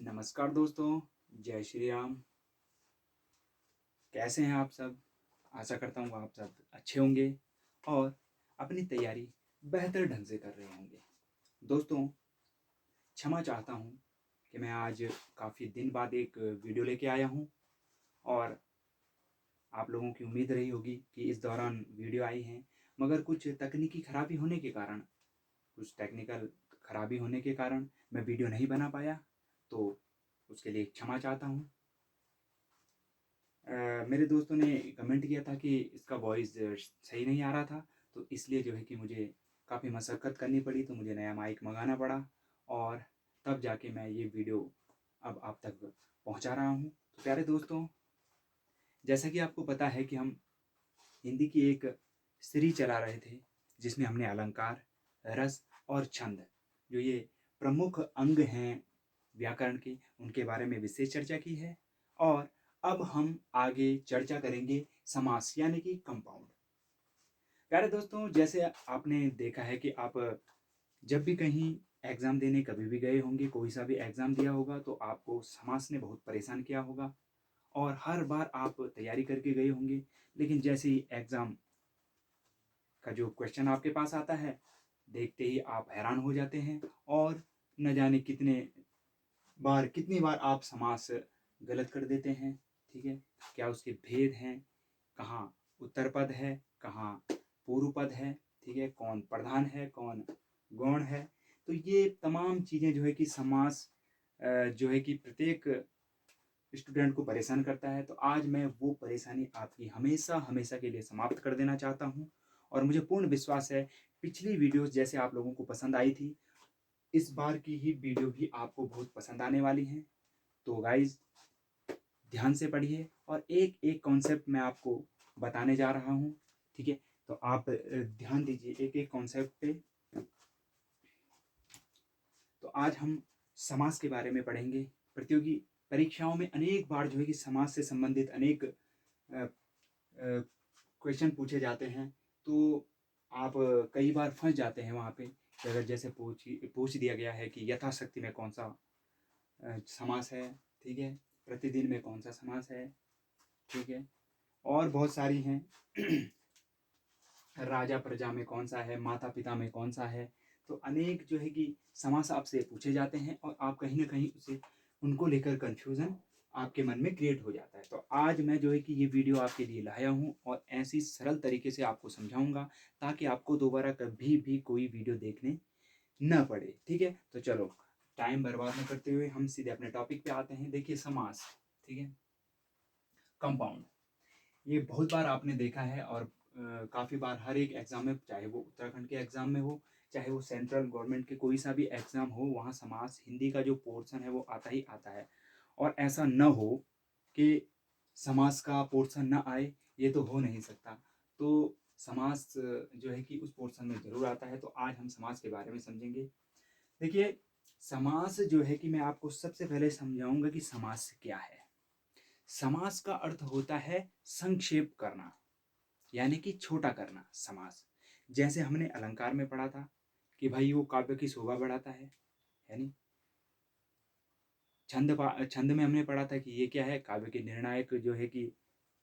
नमस्कार दोस्तों, जय श्री राम। कैसे हैं आप सब? आशा करता हूँ आप सब अच्छे होंगे और अपनी तैयारी बेहतर ढंग से कर रहे होंगे। दोस्तों, क्षमा चाहता हूँ कि मैं आज काफ़ी दिन बाद एक वीडियो लेके आया हूँ और आप लोगों की उम्मीद रही होगी कि इस दौरान वीडियो आई है, मगर कुछ तकनीकी खराबी होने के कारण कुछ टेक्निकल खराबी होने के कारण मैं वीडियो नहीं बना पाया, तो उसके लिए क्षमा चाहता हूँ। मेरे दोस्तों ने कमेंट किया था कि इसका वॉइस सही नहीं आ रहा था, तो इसलिए जो है कि मुझे काफ़ी मशक्क़त करनी पड़ी, तो मुझे नया माइक मँगाना पड़ा और तब जाके मैं ये वीडियो अब आप तक पहुँचा रहा हूँ। तो प्यारे दोस्तों, जैसा कि आपको पता है कि हम हिंदी की एक सीरीज़ चला रहे थे, जिसमें हमने अलंकार, रस और छंद, जो ये प्रमुख अंग हैं व्याकरण के, उनके बारे में विशेष चर्चा की है। और अब हम आगे चर्चा करेंगे समास यानी कि कंपाउंड। प्यारे दोस्तों, जैसे आपने देखा है कि आप जब भी कहीं एग्ज़ाम देने कभी भी गए होंगे, कोई सा भी एग्ज़ाम दिया होगा, तो आपको समास ने बहुत परेशान किया होगा और हर बार आप तैयारी करके गए होंगे, लेकिन जैसे ही एग्ज़ाम का जो क्वेश्चन आपके पास आता है, देखते ही आप हैरान हो जाते हैं और न जाने कितनी बार आप समास गलत कर देते हैं। ठीक है? क्या उसके भेद हैं? कहाँ उत्तर पद है, कहाँ पूर्व पद है? ठीक है? कौन प्रधान है, कौन गौण है? तो ये तमाम चीज़ें जो है कि समास जो है कि प्रत्येक स्टूडेंट को परेशान करता है। तो आज मैं वो परेशानी आपकी हमेशा हमेशा के लिए समाप्त कर देना चाहता हूँ और मुझे पूर्ण विश्वास है, पिछली वीडियोज़ जैसे आप लोगों को पसंद आई थी, इस बार की ही वीडियो भी आपको बहुत पसंद आने वाली हैं। तो गाइज़, ध्यान से पढ़िए और एक-एक कॉन्सेप्ट मैं आपको बताने जा रहा हूँ। ठीक है? तो आप ध्यान दीजिए एक-एक कॉन्सेप्ट पे। तो आज हम समास के बारे में पढ़ेंगे। प्रतियोगी परीक्षाओं में अनेक बार जो है कि समास से संबंधित अनेक क्वेश्चन पूछे जाते हैं, तो आप कई बार फँस जाते हैं वहाँ पे कि अगर जैसे पूछ दिया गया है कि यथाशक्ति में कौन-सा समास है, ठीक है? प्रतिदिन में कौन-सा समास है, ठीक है? और बहुत सारी हैं। राजा प्रजा में कौन-सा है, माता-पिता में कौन-सा है? तो अनेक जो है कि समास आपसे पूछे जाते हैं और आप कहीं न कहीं उनको लेकर कन्फ्यूज़न आपके मन में क्रिएट हो जाता है। तो आज मैं जो है कि ये वीडियो आपके लिए लाया हूँ और ऐसी सरल तरीके से आपको समझाऊँगा, ताकि आपको दोबारा कभी भी कोई वीडियो देखने ना पड़े। ठीक है? तो चलो, टाइम बर्बाद ना करते हुए हम सीधे अपने टॉपिक पे आते हैं। देखिए समास, ठीक है? कंपाउंड, ये बहुत बार आपने देखा है और काफ़ी बार हर एक एग्ज़ाम में, चाहे वो उत्तराखंड के एग्ज़ाम में हो, चाहे वो सेंट्रल गवर्नमेंट के कोई सा भी एग्ज़ाम हो, वहाँ समास हिंदी का जो पोर्शन है वो आता ही आता है। और ऐसा न हो कि समास का पोर्शन ना आए, ये तो हो नहीं सकता। तो समास जो है कि उस पोर्शन में ज़रूर आता है। तो आज हम समास के बारे में समझेंगे। देखिए, समास जो है कि मैं आपको सबसे पहले समझाऊँगा कि समास क्या है। समास का अर्थ होता है संक्षेप करना, यानी कि छोटा करना समास। जैसे हमने अलंकार में पढ़ा था कि भाई वो काव्य की शोभा बढ़ाता है नहीं? छंद में हमने पढ़ा था कि ये क्या है, काव्य के निर्णायक जो है कि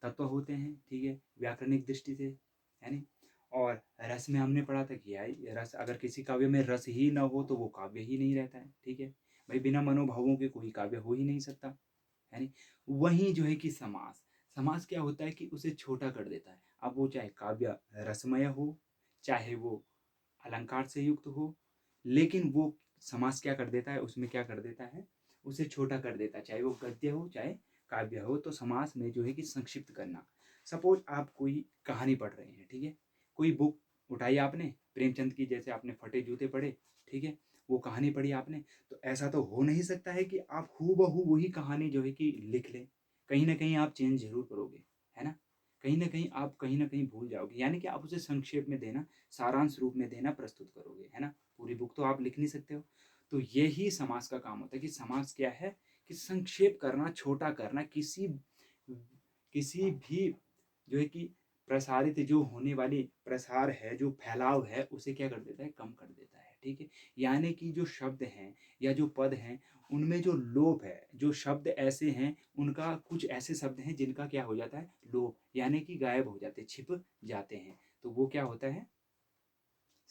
तत्व होते हैं, ठीक है, व्याकरणिक दृष्टि से, है नहीं? और रस में हमने पढ़ा था कि यार रस, अगर किसी काव्य में रस ही ना हो तो वो काव्य ही नहीं रहता है, ठीक है? भाई बिना मनोभावों के कोई काव्य हो ही नहीं सकता, है नहीं? वहीं जो है कि समास, समास क्या होता है कि उसे छोटा कर देता है। अब वो चाहे काव्य रसमय हो, चाहे वो अलंकार से युक्त हो, लेकिन वो समास क्या कर देता है, उसमें क्या कर देता है, उसे छोटा कर देता है। चाहे वो गद्य हो, चाहे काव्य हो। तो समास में जो है कि संक्षिप्त करना। सपोज आप कोई कहानी पढ़ रहे हैं, ठीक है? कोई बुक उठाई आपने, प्रेमचंद की, जैसे आपने फटे जूते पढ़े, ठीक है? वो कहानी पढ़ी आपने, तो ऐसा तो हो नहीं सकता है कि आप हूबहू वही कहानी जो है कि लिख लें। कहीं न कहीं आप चेंज ज़रूर करोगे, है ना? कहीं न कहीं आप कहीं न कहीं भूल जाओगे, यानी कि आप उसे संक्षेप में देना, सारांश रूप में देना प्रस्तुत करोगे, है ना? पूरी बुक तो आप लिख नहीं सकते हो। तो यही समास का काम होता है कि समास क्या है कि संक्षेप करना, छोटा करना, किसी भी जो है कि प्रसारित जो होने वाली प्रसार है, जो फैलाव है, उसे क्या कर देता है, कम कर देता है। ठीक है। यानी कि जो शब्द हैं या जो पद हैं उनमें जो लोप है, जो शब्द ऐसे हैं उनका, कुछ ऐसे शब्द हैं जिनका क्या हो जाता है, लोप, यानी कि गायब हो जाते हैं, छिप जाते हैं, तो वो क्या होता है,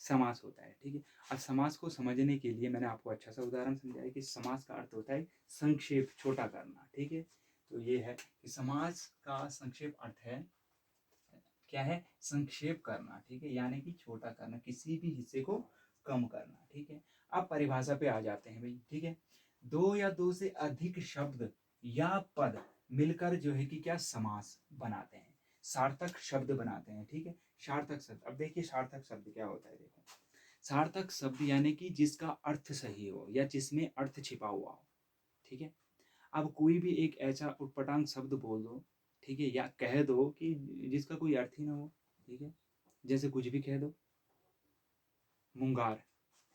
समास होता है। ठीक है। अब समास को समझने के लिए मैंने आपको अच्छा सा उदाहरण समझाया कि समास का अर्थ होता है संक्षेप, छोटा करना। ठीक है। तो ये है कि समास का संक्षेप अर्थ है, क्या है, संक्षेप करना। ठीक है। यानी कि छोटा करना, किसी भी हिस्से को कम करना। ठीक है। अब परिभाषा पे आ जाते हैं भाई। ठीक है। दो या दो से अधिक शब्द या पद मिलकर जो है कि क्या, समास बनाते हैं, सार्थक शब्द बनाते हैं। ठीक है। सार्थक शब्द, अब देखिए सार्थक शब्द क्या होता है। देखो, सार्थक शब्द यानी कि जिसका अर्थ सही हो या जिसमें अर्थ छिपा हुआ हो। ठीक है। अब कोई भी एक ऐसा उटपटांग शब्द बोल दो, ठीक है, या कह दो कि जिसका कोई अर्थ ही ना हो। ठीक है। जैसे कुछ भी कह दो, मुंगार,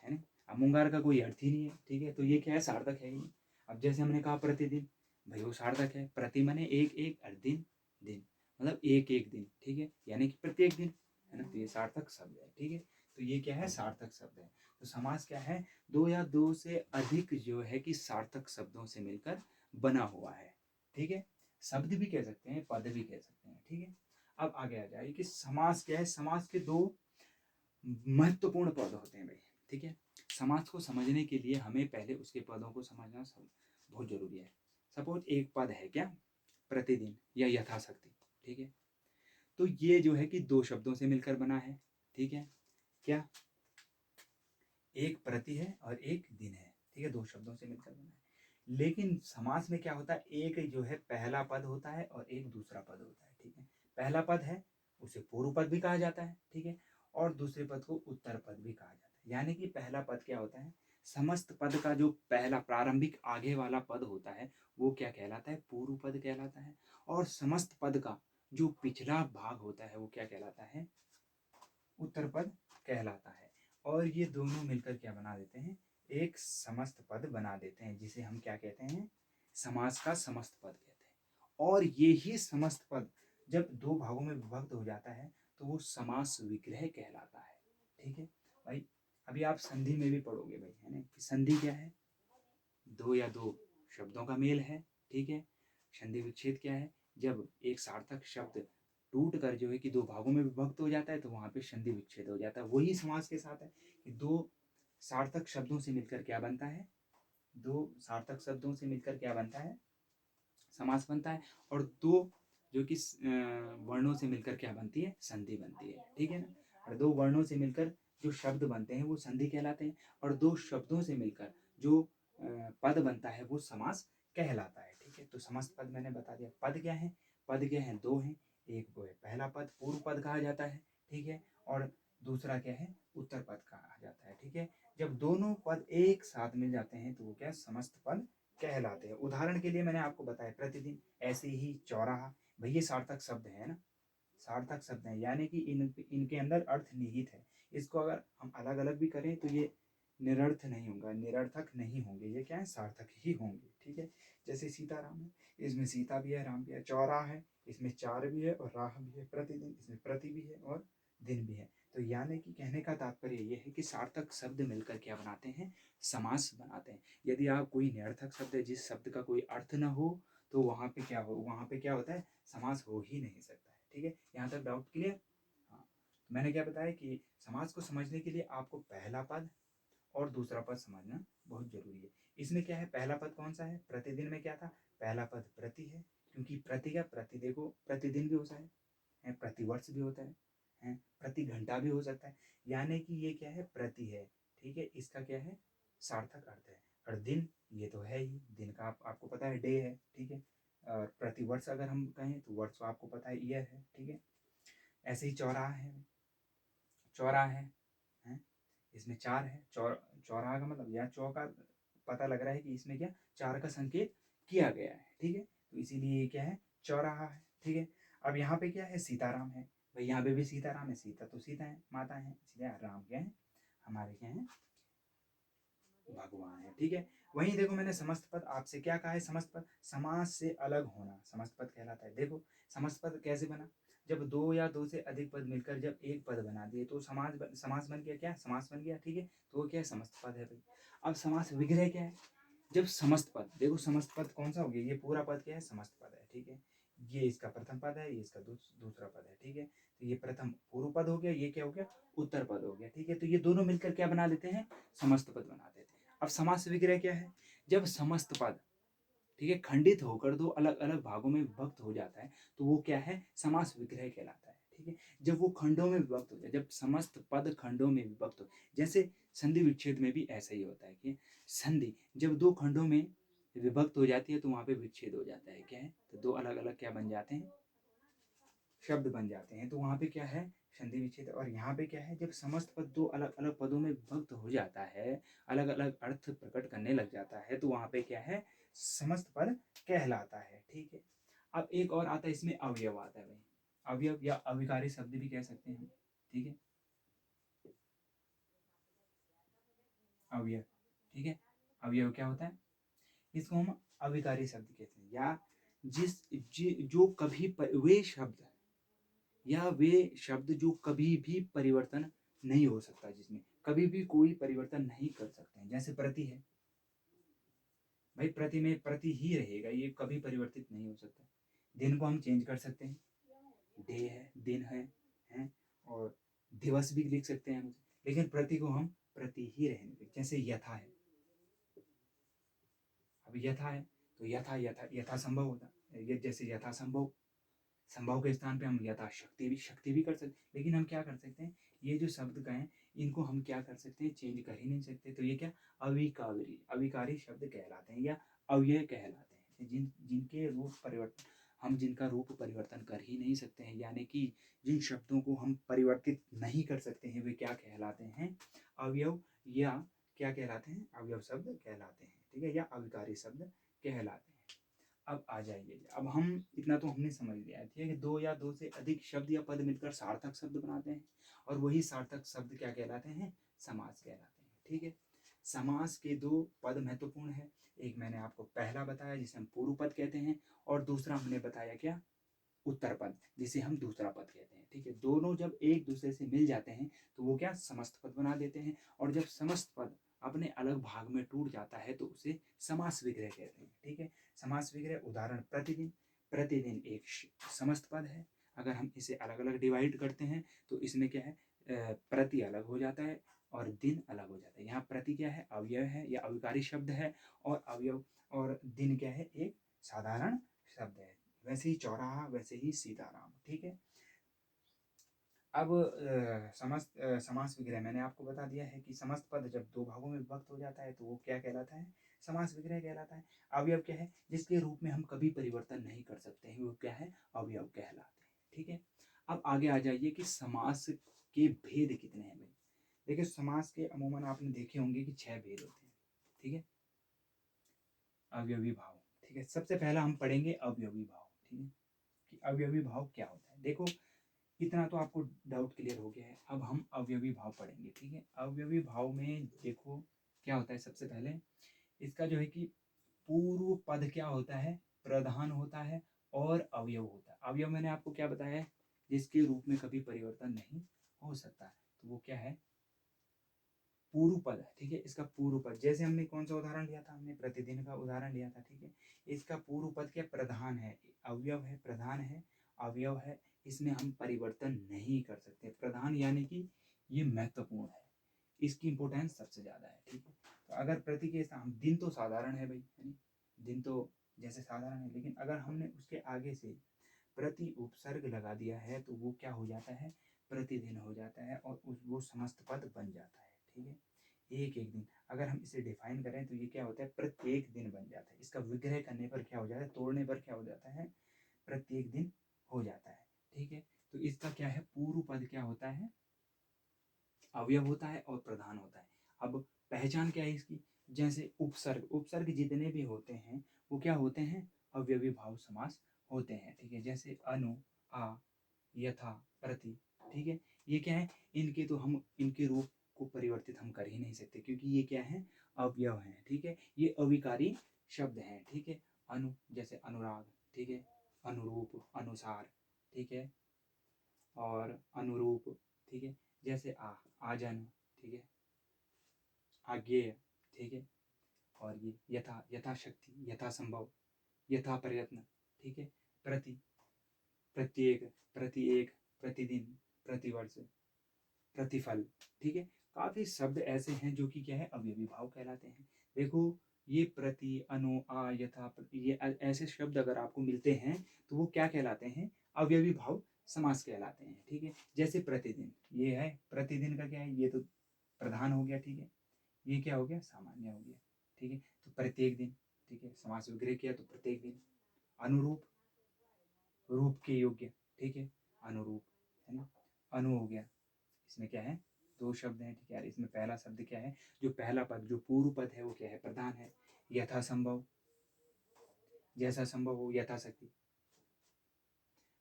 है ना। अब मुंगार का कोई अर्थ ही नहीं है। ठीक है। तो ये क्या है, सार्थक है ही नहीं। अब जैसे हमने कहा प्रतिदिन, भाई वो सार्थक है, प्रति माने एक एक, और दिन दिन, मतलब एक एक दिन। ठीक है। यानी कि प्रत्येक दिन, है ना। तो ये सार्थक शब्द है। ठीक है। तो ये क्या है, सार्थक शब्द है। तो समास क्या है, दो या दो से अधिक जो है कि सार्थक शब्दों से मिलकर बना हुआ है। ठीक है। शब्द भी कह सकते हैं, पद भी कह सकते हैं। ठीक है। अब आगे आ जाए कि समास क्या है। समास के दो महत्वपूर्ण पद होते हैं भाई। ठीक है। समास को समझने के लिए हमें पहले उसके पदों को समझना बहुत जरूरी है। सपोज एक पद है क्या, प्रतिदिन या यथाशक्ति। ठीक है। तो ये जो है कि दो शब्दों से मिलकर बना है। ठीक है। क्या, एक प्रति है और एक दिन है। ठीक है। दो शब्दों से मिलकर बना है। लेकिन समास में क्या होता है, एक जो है पहला पद होता है और एक दूसरा पद होता है। ठीक है। पहला पद है उसे पूर्व पद भी कहा जाता है। ठीक है। और दूसरे पद को उत्तर पद भी कहा जाता है। यानी कि पहला पद क्या होता है, समस्त पद का जो पहला प्रारंभिक आगे वाला पद होता है वो क्या कहलाता है, पूर्व पद कहलाता है। और समस्त पद का जो पिछला भाग होता है वो क्या कहलाता है, उत्तर पद कहलाता है। और ये दोनों मिलकर क्या बना देते हैं, एक समस्त पद बना देते हैं, जिसे हम क्या कहते हैं, समास का समस्त पद कहते हैं। और ये ही समस्त पद जब दो भागों में विभक्त हो जाता है तो वो समास विग्रह कहलाता है। ठीक है भाई। अभी आप संधि में भी पढ़ोगे भाई, है ना, कि संधि क्या है, दो या दो शब्दों का मेल है। ठीक है। संधि विच्छेद क्या है, जब एक सार्थक शब्द टूट कर जो है कि दो भागों में विभक्त हो जाता है तो वहां पे संधि विच्छेद हो जाता है। वही समास के साथ है कि दो सार्थक शब्दों से मिलकर क्या बनता है, दो सार्थक शब्दों से मिलकर क्या बनता है, समास बनता है। और दो जो कि वर्णों से मिलकर क्या बनती है, संधि बनती है। ठीक है ना। और दो वर्णों से मिलकर जो शब्द बनते हैं वो संधि कहलाते हैं, और दो शब्दों से मिलकर जो पद बनता है वो समास कहलाता है। ठीक है। तो समस्त पद मैंने बता दिया। पद क्या है, पद क्या है, दो हैं। एक वो है पहला पद, पूर्व पद कहा जाता है। ठीक है। और दूसरा क्या है, उत्तर पद कहा जाता है। ठीक है। जब दोनों पद एक साथ मिल जाते हैं तो वो क्या, समस्त पद कहलाते हैं। उदाहरण के लिए मैंने आपको बताया प्रतिदिन, ऐसे ही चौराहा, भाई ये सार्थक शब्द है ना, सार्थक शब्द है, यानी कि इनके अंदर अर्थ निहित है। इसको अगर हम अलग अलग भी करें तो ये निरर्थ नहीं होगा, निरर्थक नहीं होंगे, ये क्या है, सार्थक ही होंगे। ठीक है। जैसे सीताराम है, इसमें सीता भी है, राम भी है। चौराहा है, इसमें चार भी है और राह भी है। प्रतिदिन, इसमें प्रति भी है और दिन भी है। तो यानी कि कहने का तात्पर्य ये है कि सार्थक शब्द मिलकर क्या बनाते हैं, समास बनाते हैं। यदि आप कोई निरर्थक शब्द है, जिस शब्द का कोई अर्थ ना हो, तो वहाँ पे क्या हो, वहाँ पे क्या होता है, समास हो ही नहीं सकता है। ठीक है। यहाँ तक डाउट क्लियर। हाँ, मैंने क्या बताया कि समास को समझने के लिए आपको पहला पद और दूसरा पद समझना बहुत जरूरी है। इसमें क्या है, पहला पद कौन सा है, प्रतिदिन में क्या था, पहला पद प्रति है, क्योंकि प्रति का, प्रति देखो प्रतिदिन भी होता है, प्रतिवर्ष भी होता है, प्रति घंटा भी हो सकता है। यानी कि ये क्या है, प्रति है। ठीक है। इसका क्या है, सार्थक अर्थ है। और दिन, ये तो है ही, दिन का आपको पता है, डे है। ठीक है। और प्रतिवर्ष अगर हम कहें तो वर्ष को आपको पता है, ईयर है। ठीक है। ऐसे ही चौराहा है, चौराहा है, इसमें चार है। चौराहा का मतलब, या चौका, पता लग रहा है कि इसमें क्या, चार का संकेत किया गया है। ठीक है। तो इसीलिए ये क्या है, चौराहा है। ठीक है। अब यहाँ पे क्या है, सीताराम है, भाई यहाँ पे भी सीताराम है, सीता तो सीता है, माता है, इसलिए राम क्या है, हमारे क्या है, भगवान है। ठीक है। वहीं देखो, मैंने समस्त पद आपसे क्या कहा है, समस्त पद समास से अलग होना समस्त पद कहलाता है। देखो समस्त पद कैसे बना, जब दो या दो से अधिक पद मिलकर जब एक पद बना दिए तो समास बन गया, क्या समास बन गया, ठीक है। तो वो क्या है, समस्त पद है भाई। अब समास विग्रह क्या है, जब समस्त पद, देखो समस्त पद कौन सा हो गया, ये पूरा पद क्या है, समस्त पद है, ठीक है। ये इसका प्रथम पद है, ये इसका दूसरा पद है, ठीक है। तो ये प्रथम पूर्व पद हो गया, ये क्या हो गया, उत्तर पद हो गया, ठीक है। तो ये दोनों मिलकर क्या बना देते हैं, समस्त पद बना देते हैं। अब समास विग्रह क्या है, जब समस्त पद, ठीक है, खंडित होकर दो अलग अलग भागों में विभक्त हो जाता है तो वो क्या है, समास विग्रह कहलाता है, ठीक है। जब वो खंडों में विभक्त हो जाए, जब समस्त पद खंडों में विभक्त हो, जैसे संधि विच्छेद में भी ऐसा ही होता है कि संधि जब दो खंडों में विभक्त हो जाती है तो वहां पे विच्छेद हो जाता है, क्या है, तो दो अलग अलग क्या बन जाते हैं, शब्द बन जाते हैं, तो वहां पे क्या है, संधि विच्छेद। और यहाँ पे क्या है, जब समस्त पद दो अलग अलग पदों में विभक्त हो जाता है, अलग अलग अर्थ प्रकट करने लग जाता है, तो वहां पे क्या है, समस्त पद कहलाता है, ठीक है। अब एक और आता है, इसमें अवयव आता है भाई, अवयव या अविकारी शब्द भी कह सकते हैं, ठीक है, अवयव, ठीक है। अवयव क्या होता है, इसको हम अविकारी शब्द कहते हैं, या जो कभी वे शब्द, या वे शब्द जो कभी भी परिवर्तन नहीं हो सकता, जिसमें कभी भी कोई परिवर्तन नहीं कर सकते हैं, जैसे प्रति है भाई, प्रति में प्रति ही रहेगा, ये कभी परिवर्तित नहीं हो सकता। दिन को हम चेंज कर सकते हैं, डे है, दिन है, और दिवस भी लिख सकते हैं, लेकिन प्रति को हम प्रति ही रहने दें। जैसे यथा है, अब यथा है तो यथा यथा यथा संभव होता है, ये जैसे यथा संभव, संभव के स्थान पे हम शक्ति भी कर सकते, लेकिन हम क्या कर सकते हैं, ये जो शब्द का है इनको हम क्या कर सकते हैं, चेंज कर ही नहीं सकते, तो ये क्या, अविकारी शब्द कहलाते हैं या अव्यय कहलाते हैं, जिनके रूप परिवर्तन, हम जिनका रूप परिवर्तन कर ही नहीं सकते हैं, यानी कि जिन शब्दों को हम परिवर्तित नहीं कर सकते हैं, वे क्या कहलाते हैं, अवयव, या क्या कहलाते हैं, अवयव शब्द कहलाते हैं, ठीक है, या अविकारी शब्द कहलाते हैं। अब आ जाइए, अब हम इतना तो हमने समझ लिया है, ठीक है, कि दो या दो से अधिक शब्द या पद मिलकर सार्थक शब्द बनाते हैं, और वही सार्थक शब्द क्या कहलाते हैं, समास कहलाते हैं, ठीक है। समास के दो पद महत्वपूर्ण है, एक मैंने आपको पहला बताया जिसे हम पूर्व पद कहते हैं, और दूसरा हमने बताया क्या, उत्तर पद, जिसे हम दूसरा पद कहते हैं, ठीक है। दोनों जब एक दूसरे से मिल जाते हैं तो वो क्या, समस्त पद बना देते हैं, और जब समस्त पद अपने अलग भाग में टूट जाता है तो उसे समास विग्रह कहते हैं, ठीक है। समास विग्रह उदाहरण, प्रतिदिन, प्रतिदिन एक समस्त पद है, अगर हम इसे अलग अलग डिवाइड करते हैं तो इसमें क्या है, प्रति अलग हो जाता है और दिन अलग हो जाता है। यहाँ प्रति क्या है, अवयव है या अविकारी शब्द है, और अवयव और दिन क्या है, एक साधारण शब्द है। वैसे ही चौराहा, वैसे ही सीताराम, ठीक है। अब समास विग्रह मैंने आपको बता दिया है कि समस्त पद जब दो भागों में विभक्त हो जाता है तो वो क्या कहलाता है, समास विग्रह कहलाता है। अवयव क्या है, जिसके रूप में हम कभी परिवर्तन नहीं कर सकते हैं, वो क्या है, अवयव कहलाते हैं, ठीक है। अब आगे आ जाइए कि समास के भेद कितने हैं भाई। देखिए, समास के अमूमन आपने देखे होंगे कि 6 भेद होते हैं, ठीक है। अवयवी भाव, ठीक है, सबसे पहला हम पढ़ेंगे अवयवी भाव, ठीक है, कि अवयवी भाव क्या होता है। देखो, इतना तो आपको डाउट क्लियर हो गया है, अब हम अवयवी भाव पढ़ेंगे, ठीक है। अवयवी भाव में देखो क्या होता है, सबसे पहले इसका जो है कि पूर्व पद क्या होता है, प्रधान होता है, और अवयव होता है। अवयव मैंने आपको क्या बताया है, जिसके रूप में कभी परिवर्तन नहीं हो सकता, तो वो क्या है, पूर्व पद है, ठीक है। इसका पूर्व पद, जैसे हमने कौन सा उदाहरण लिया था, हमने प्रतिदिन का उदाहरण लिया था, ठीक है। इसका पूर्व पद क्या, प्रधान है, अवयव है, प्रधान है, अवयव है, इसमें हम परिवर्तन नहीं कर सकते, प्रधान यानी कि ये महत्वपूर्ण है, इसकी इंपोर्टेंस सबसे ज्यादा है, ठीक है। तो अगर प्रति के स्थान, दिन तो साधारण है भाई, है नी? दिन तो जैसे साधारण है, लेकिन अगर हमने उसके आगे से प्रति उपसर्ग लगा दिया है तो वो क्या हो जाता है, प्रतिदिन हो जाता है, और वो समस्त पद बन जाता है, ठीक है। एक एक दिन, अगर हम इसे डिफाइन करें तो ये क्या होता है, प्रत्येक दिन बन जाता है। इसका विग्रह करने पर क्या हो जाता है, तोड़ने पर क्या हो जाता है, प्रत्येक दिन हो जाता है, ठीक है। तो इसका क्या है, पूर्व पद क्या होता है, अवयव होता है और प्रधान होता है। अब पहचान क्या है इसकी, जैसे उपसर्ग, उपसर्ग जितने भी होते हैं वो क्या होते हैं, अवयवी भाव समास होते हैं, ठीक है। जैसे अनु, आ, यथा, प्रति, ठीक है। ये क्या है, इनके तो हम इनके रूप को परिवर्तित हम कर ही नहीं सकते, क्योंकि ये क्या है, अवयव हैं, ठीक है। ये अविकारी शब्द हैं, ठीक है। अनु जैसे अनुराग, ठीक है, अनुरूप, अनुसार, ठीक है, और अनुरूप, ठीक है, जैसे आजन्म, ठीक है, आज्ञेय, ठीक है, और ये यथाशक्ति, यथासंभव, यथा प्रयत्न, ठीक है, प्रति, प्रत्येक, प्रति एक, प्रतिदिन, प्रतिवर्ष, प्रतिफल, ठीक है। काफी शब्द ऐसे हैं जो कि क्या है, अवयवी भाव कहलाते हैं। देखो, ये प्रति, अनु, यथा, ये ऐसे शब्द अगर आपको मिलते हैं तो वो क्या कहलाते हैं, अवयवी भाव समास कहलाते हैं, ठीक है। जैसे प्रतिदिन, ये है प्रतिदिन का क्या है, ये तो प्रधान हो गया, ठीक है, ये क्या हो गया, सामान्य हो गया, ठीक है। तो प्रत्येक दिन, ठीक है, समास विग्रह किया तो प्रत्येक दिन। अनुरूप, रूप के योग्य, ठीक है, अनुरूप, है ना, अनु हो गया, इसमें क्या है, दो शब्द हैं, ठीक है। इसमें पहला शब्द क्या है, जो पहला पद, जो पूर्व पद है वो क्या है, प्रधान है। यथासंभव, जैसा संभव हो, यथाशक्ति,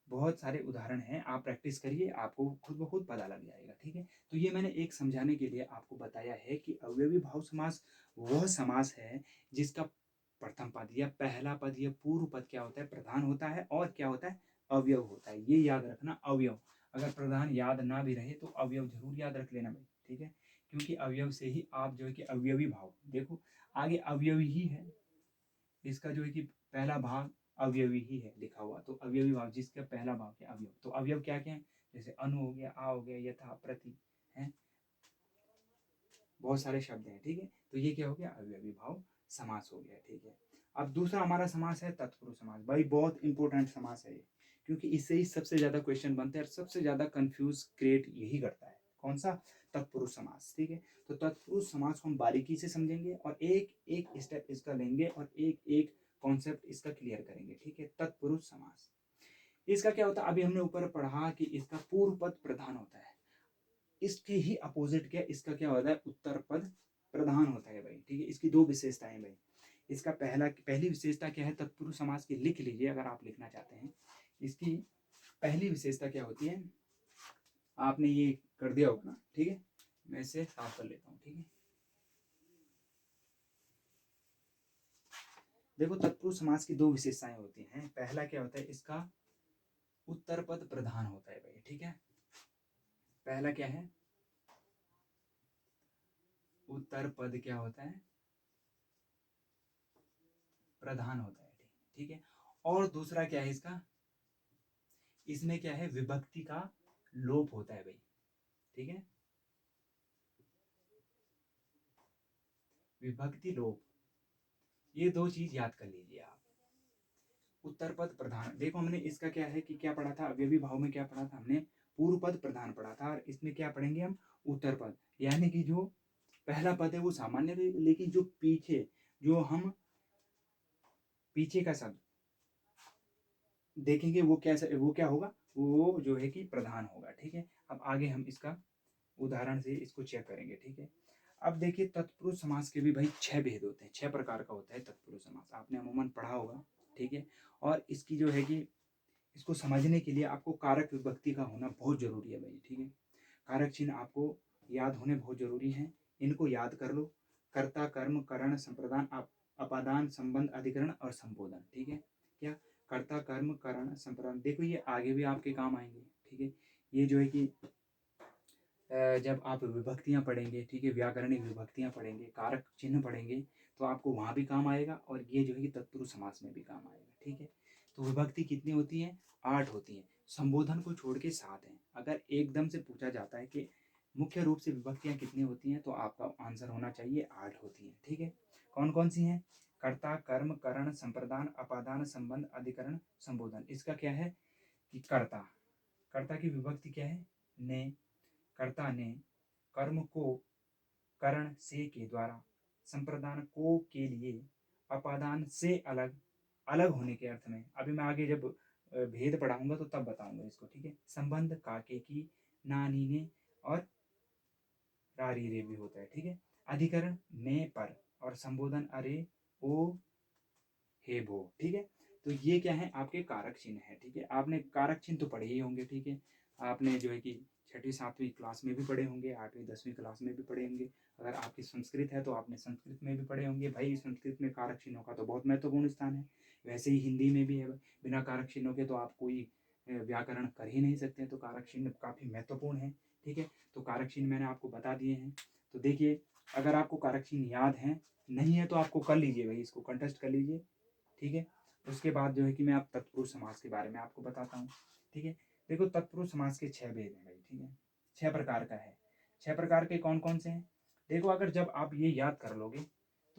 बहुत सारे उदाहरण हैं, आप प्रैक्टिस करिए, आपको खुद ब खुद पता लग जाएगा, ठीक है। तो ये मैंने एक समझाने के लिए आपको बताया है कि अवयवी भाव समास वह समास है जिसका प्रथम पद या पहला पद या पूर्व पद क्या होता है, प्रधान होता है, और क्या होता है, अवयव होता है। ये याद रखना, अवयव, अगर प्रधान याद ना भी रहे तो अवयव जरूर याद रख लेना भाई, ठीक है, क्योंकि अवयव से ही आप जो है कि अवयवी भाव, देखो आगे अवयवी ही है, इसका जो है कि पहला भाग अवयवी ही है लिखा हुआ, तो अवयवी भाव जिसका पहला भाग है अवयव, तो अवयव क्या क्या है, जैसे अनु हो गया, आ हो गया, यथा, प्रति, है, बहुत सारे शब्द हैं, ठीक है। तो ये क्या हो गया, अवयवी भाव समास हो गया, ठीक है। अब दूसरा हमारा समास है तत्पुरुष समास, भाई बहुत इंपॉर्टेंट समास है ये, क्योंकि इससे ही सबसे ज्यादा क्वेश्चन बनते हैं और सबसे ज्यादा कंफ्यूज क्रिएट यही करता है, कौन सा, तत्पुरुष समास, ठीक है। तो तत्पुरुष समास को हम बारीकी से समझेंगे और एक एक स्टेप इसका लेंगे और एक एक कॉन्सेप्ट इसका क्लियर करेंगे, ठीक है। तत्पुरुष समास, इसका क्या होता है, अभी हमने ऊपर पढ़ा कि इसका पूर्व पद प्रधान होता है, इसके ही अपोजिट क्या, इसका क्या होता है, उत्तर पद प्रधान होता है भाई, ठीक है। इसकी दो विशेषताएं भाई, इसका पहली विशेषता क्या है, तत्पुरुष समास की लिख लीजिए अगर आप लिखना चाहते हैं। इसकी पहली विशेषता क्या होती है, आपने ये कर दिया होगा ना, ठीक है, मैं इसे साफ कर लेता हूँ, ठीक है। देखो, तत्पुरुष समास की दो विशेषताएं होती हैं, पहला क्या होता है, इसका उत्तर पद प्रधान होता है भाई, ठीक है। पहला क्या है, उत्तर पद क्या होता है, प्रधान होता है, ठीक है। और दूसरा क्या है इसका, इसमें क्या है, विभक्ति का लोप होता है भाई, ठीक है, विभक्ति लोप, ये दो चीज याद कर लीजिए आप। उत्तर पद प्रधान, देखो हमने इसका क्या है कि क्या पढ़ा था, अवयवी भाव में क्या पढ़ा था हमने, पूर्व पद प्रधान पढ़ा था, और इसमें क्या पढ़ेंगे हम, उत्तर पद, यानी कि जो पहला पद है वो सामान्य लेकिन जो पीछे, जो हम पीछे का शब्द देखेंगे वो कैसा, वो क्या होगा, वो जो है कि प्रधान होगा, ठीक है। अब आगे हम इसका उदाहरण से इसको चेक करेंगे, ठीक है। अब देखिए, तत्पुरुष समास के भी भाई 6 भेद होते हैं, 6 प्रकार का होता है तत्पुरुष समास, आपने अमूमन पढ़ा होगा, ठीक है। और इसकी जो है कि इसको समझने के लिए आपको कारक विभक्ति का होना बहुत जरूरी है भाई, ठीक है। कारक चिन्ह आपको याद होने बहुत जरूरी है, इनको याद कर लो, कर्ता, कर्म, करण, संप्रदान, अपादान, संबंध, अधिकरण और संबोधन, ठीक है। क्या, कर्ता, कर्म, करण, संप्रदान, देखो ये आगे भी आपके काम आएंगे, ठीक है। ये जो है कि जब आप विभक्तियां पढ़ेंगे, ठीक है, व्याकरणिक विभक्तियां पढ़ेंगे, कारक चिन्ह पढ़ेंगे, तो आपको वहां भी काम आएगा, और ये जो है कि तत्पुरुष समास में भी काम आएगा, ठीक है। तो विभक्ति कितनी होती है, 8 होती है, संबोधन को छोड़ के 7 है। अगर एकदम से पूछा जाता है कि मुख्य रूप से विभक्तियां कितनी होती हैं, तो आपका आंसर होना चाहिए 8 होती है, ठीक है। कौन कौन सी हैं, कर्ता, कर्म, करण, संप्रदान, अपादान, संबंध, अधिकरण, संबोधन। इसका क्या है कि कर्ता, कर्ता की विभक्ति क्या है, ने, कर्ता ने, कर्म को करण से के द्वारा, संप्रदान को के लिए, अपादान से अलग, अलग होने के अर्थ में, अभी मैं आगे जब भेद पढ़ाऊंगा तो तब बताऊंगा इसको, ठीक है। संबंध काके की, नानी ने, और रारी रे भी होता है, ठीक है। अधिकरण में पर, और संबोधन अरे, ओ, हे, भो, ठीक है। तो ये क्या है, आपके कारक चिन्ह है, ठीक है। आपने कारक चिन्ह तो पढ़े ही होंगे, ठीक है। आपने जो है कि 6वीं 7वीं क्लास में भी पढ़े होंगे, 8वीं 10वीं क्लास में भी पढ़े होंगे, अगर आपकी संस्कृत है तो आपने संस्कृत में भी पढ़े होंगे भाई। संस्कृत में कारक चिन्हों का तो बहुत महत्वपूर्ण स्थान है, वैसे ही हिंदी में भी है, बिना कारक चिन्हों के तो आप कोई व्याकरण कर ही नहीं सकते हैं, तो कारक चिन्ह काफ़ी महत्वपूर्ण है। ठीक है, तो कारक चिन्ह मैंने आपको बता दिए हैं। तो देखिए, अगर आपको कारक चिन्ह याद हैं, नहीं है तो आपको कर लीजिए भाई, इसको कंटेस्ट कर लीजिए। ठीक है, उसके बाद जो है कि मैं आप तत्पुरुष समास के बारे में आपको बताता हूँ। ठीक है, देखो तत्पुरुष समास के 6 भेद हैं भाई। ठीक है, 6 प्रकार का है। 6 प्रकार के कौन कौन से हैं? देखो, अगर जब आप ये याद कर लोगे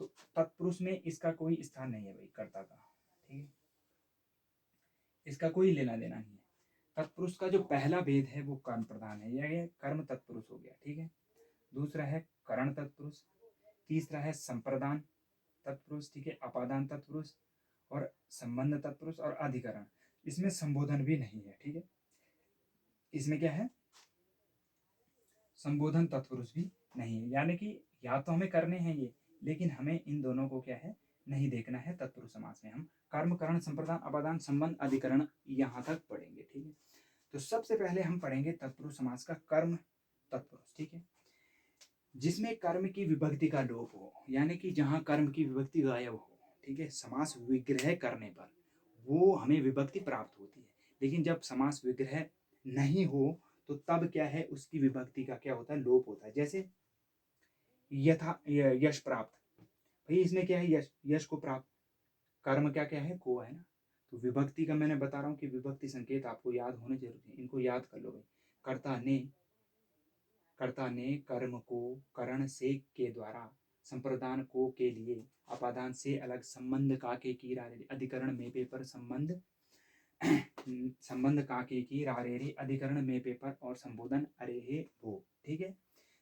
तो तत्पुरुष में इसका कोई स्थान नहीं है भाई, कर्ता का। ठीक है, इसका कोई लेना देना नहीं है। तत्पुरुष का जो पहला भेद है वो कर्म प्रधान है, यह कर्म तत्पुरुष हो गया। ठीक है, दूसरा है करण तत्पुरुष, तीसरा है संप्रदान तत्पुरुष, ठीक है, अपादान तत्पुरुष और संबंध तत्पुरुष और अधिकरण। इसमें संबोधन भी नहीं है। ठीक है, इसमें क्या है, संबोधन तत्पुरुष भी नहीं है, यानी कि या तो हमें करने हैं ये, लेकिन हमें इन दोनों को क्या है, नहीं देखना है। तत्पुरुष समास में हम कर्म करण संप्रदान अपादान संबंध अधिकरण यहाँ तक पढ़ेंगे। ठीक है, तो सबसे पहले हम पढ़ेंगे तत्पुरुष समास का कर्म तत्पुरुष। ठीक है, जिसमें कर्म की विभक्ति का लोप हो, यानी कि जहाँ कर्म की विभक्ति गायब हो। ठीक है, समास विग्रह करने पर वो हमें विभक्ति प्राप्त होती है, लेकिन जब समास विग्रह नहीं हो तो तब क्या है, उसकी विभक्ति का क्या होता है, लोप होता है। जैसे यश प्राप्त, भाई इसमें क्या है, यश, यश को प्राप्त, कर्म क्या क्या है, को है ना। तो विभक्ति का मैंने बता रहा हूँ कि विभक्ति संकेत आपको याद होने जरूरी है, इनको याद कर लो भाई। कर्ता ने कर्म को करण से के द्वारा, संप्रदान को के लिए, अपादान से अलग, संबंध का के की रारे, अधिकरण में पेपर संबंध संबंध का के की रारे रे, अधिकरण में पेपर और संबोधन अरे हे वो। ठीक है,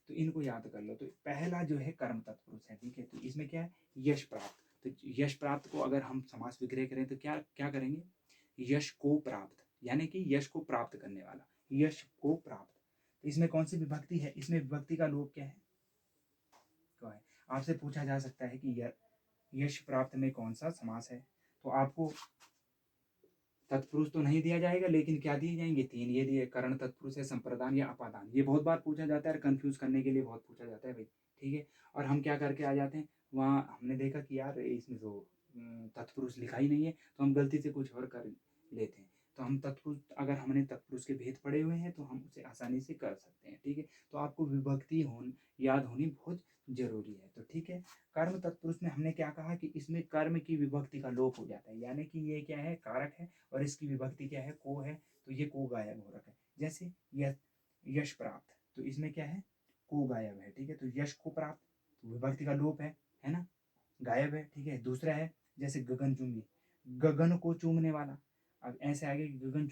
तो इनको याद कर लो। तो पहला जो है कर्म तत्पुरुष है। ठीक है, तो इसमें क्या है, यश प्राप्त। तो यश प्राप्त को अगर हम समास विग्रह करें तो क्या क्या करेंगे, यश को प्राप्त, यानी कि यश को प्राप्त करने वाला, यश को प्राप्त। तो इसमें कौन सी विभक्ति है, इसमें विभक्ति का लोप क्या है, क्या है। आपसे पूछा जा सकता है कि यश प्राप्त में कौन सा समास है, तो आपको तत्पुरुष तो नहीं दिया जाएगा, लेकिन क्या दिए जाएंगे, 3 ये दिए, करण तत्पुरुष है, संप्रदान या अपादान। ये बहुत बार पूछा जाता है, कंफ्यूज करने के लिए बहुत पूछा जाता है भाई। ठीक है, और हम क्या करके आ जाते हैं, वहाँ हमने देखा कि यार इसमें तो तत्पुरुष लिखा ही नहीं है, तो हम गलती से कुछ और कर लेते हैं। तो हम तत्पुरुष, अगर हमने तत्पुरुष के भेद पढ़े हुए हैं तो हम उसे आसानी से कर सकते हैं। ठीक है, तो आपको विभक्ति याद होनी बहुत जरूरी है। तो ठीक है, कर्म तत्पुरुष में हमने क्या कहा कि इसमें कर्म की विभक्ति का लोप हो जाता है, यानी कि ये क्या है, कारक है और इसकी विभक्ति क्या है, को है, तो ये को गायब हो रखा है। जैसे यश प्राप्त, तो इसमें क्या है, को गायब है। ठीक है, तो यश को प्राप्त, तो विभक्ति का लोप है ना, गायब है। ठीक है, दूसरा है जैसे गगन चुंबी, गगन को चूमने वाला। अब ऐसे आगे गगन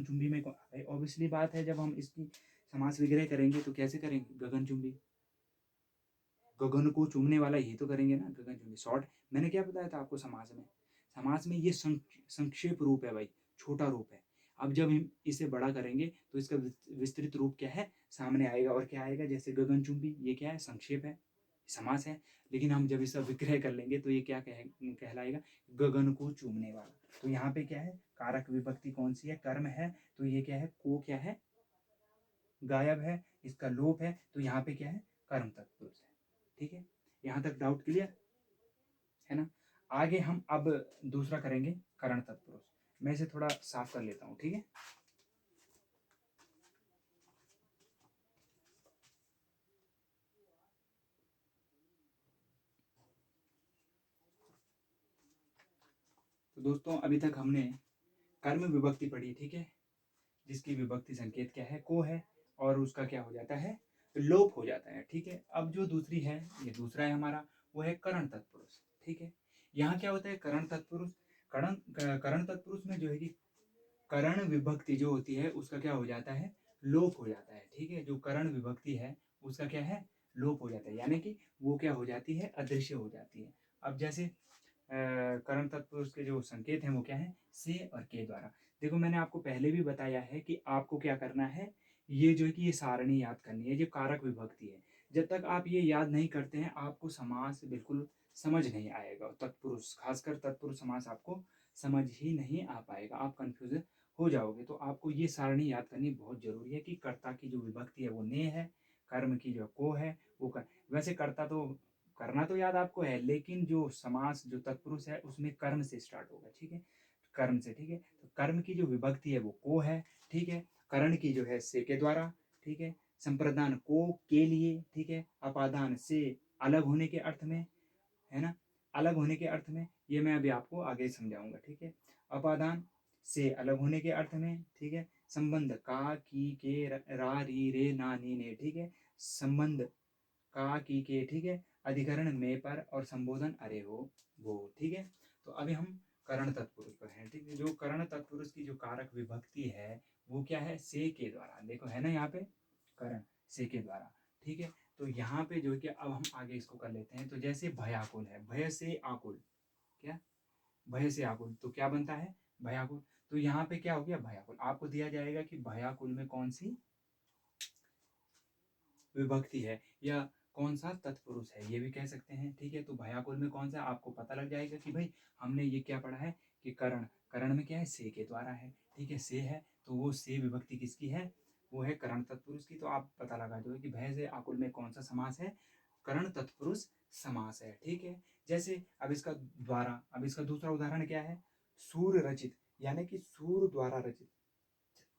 चुंबी में ऑब्वियसली बात है, जब हम इसकी समास विग्रह करेंगे तो कैसे करेंगे, गगन चुंबी, गगन को चूमने वाला ये तो करेंगे ना, गगन चुंबी। शॉर्ट मैंने क्या बताया था आपको, समास में ये संक्षेप रूप है भाई, छोटा रूप है। अब जब हम इसे बड़ा करेंगे तो इसका विस्तृत रूप क्या है, सामने आएगा, और क्या आएगा, जैसे गगनचुंबी, ये क्या है, संक्षेप है, समास है। लेकिन हम जब इसका विग्रह कर लेंगे तो ये क्या कहलाएगा, गगन को चूमने वाला। तो यहाँ पे क्या है, कारक विभक्ति कौन सी है, कर्म है, तो ये क्या है, को क्या है, गायब है, इसका लोप है, तो यहाँ पे क्या है, कर्म तत्पुरुष है। ठीक है, यहाँ तक डाउट क्लियर है ना। आगे हम अब दूसरा करेंगे, करण तत्पुरुष। मैं इसे थोड़ा साफ कर लेता हूँ। ठीक है, तो दोस्तों अभी तक हमने कर्म विभक्ति पढ़ी। ठीक है, जिसकी विभक्ति संकेत क्या है, को है, और उसका क्या हो जाता है, लोप हो जाता है। ठीक है, अब जो दूसरी है, ये दूसरा है हमारा, वो है करण तत्पुरुष। ठीक है, यहाँ क्या होता है, करण तत्पुरुष, करण तत्पुरुष में जो है कि करण विभक्ति जो होती है उसका क्या हो जाता है, लोप हो जाता है। ठीक है, जो करण विभक्ति है उसका क्या है, लोप हो जाता है, यानी कि वो क्या हो जाती है, अदृश्य हो जाती है। अब जैसे करण तत्पुरुष के जो संकेत हैं वो क्या है, से और के द्वारा। देखो मैंने आपको पहले भी बताया है कि आपको क्या करना है, ये जो है कि ये सारणी याद करनी है, जो कारक विभक्ति है। जब तक आप ये याद नहीं करते हैं आपको समास बिल्कुल समझ नहीं आएगा, तत्पुरुष खासकर तत्पुरुष समास आपको समझ ही नहीं आ पाएगा, आप कंफ्यूज हो जाओगे। तो आपको ये सारणी याद करनी बहुत जरूरी है कि कर्ता की जो विभक्ति है वो ने है, कर्म की जो को है वो कर। वैसे कर्ता तो करना तो याद आपको है, लेकिन जो समास जो तत्पुरुष है उसमें कर्म से स्टार्ट होगा। ठीक है, कर्म से, ठीक है। तो कर्म की जो विभक्ति है वो को है, ठीक है। करण की जो है से के द्वारा, ठीक है। संप्रदान को के लिए, ठीक है। अपादान से अलग होने के अर्थ में, है ना, अलग होने के अर्थ में, ये मैं अभी आपको आगे समझाऊंगा, ठीक है। अपादान से अलग होने के अर्थ में, ठीक है। संबंध का की के रा री रे ना नी ने, ठीक है। संबंध का की के, ठीक है। अधिकरण में पर और संबोधन अरे हो वो, ठीक है। तो अभी हम करण तत्पुरुष पर हैं, ठीक है। जो करण तत्पुरुष की जो कारक विभक्ति है वो क्या है, से के द्वारा, देखो है ना यहाँ पे करण से के द्वारा, ठीक है। तो यहाँ पे जो है कि अब हम आगे इसको कर लेते हैं। तो जैसे भयाकुल है, भय से आकुल, क्या, भय से आकुल, तो क्या बनता है, भयाकुल। तो यहाँ पे क्या हो गया, भयाकुल। आपको दिया जाएगा कि भयाकुल में कौन सी विभक्ति है या कौन सा तत्पुरुष है, ये भी कह सकते हैं, ठीक है। तो भयाकुल में कौन सा, आपको पता लग जाएगा कि भाई हमने ये क्या पढ़ा है कि करण, करण में क्या है, से के द्वारा है, ठीक है। से है तो वो से विभक्ति किसकी है, वो है करण तत्पुरुष की। तो आप पता लगा दो कि भय से आकुल में कौन सा समास है, करण तत्पुरुष समास है, ठीक है। जैसे अब इसका द्वारा, अब इसका दूसरा उदाहरण क्या है, सूर्य रचित, यानी कि सूर्य द्वारा रचित।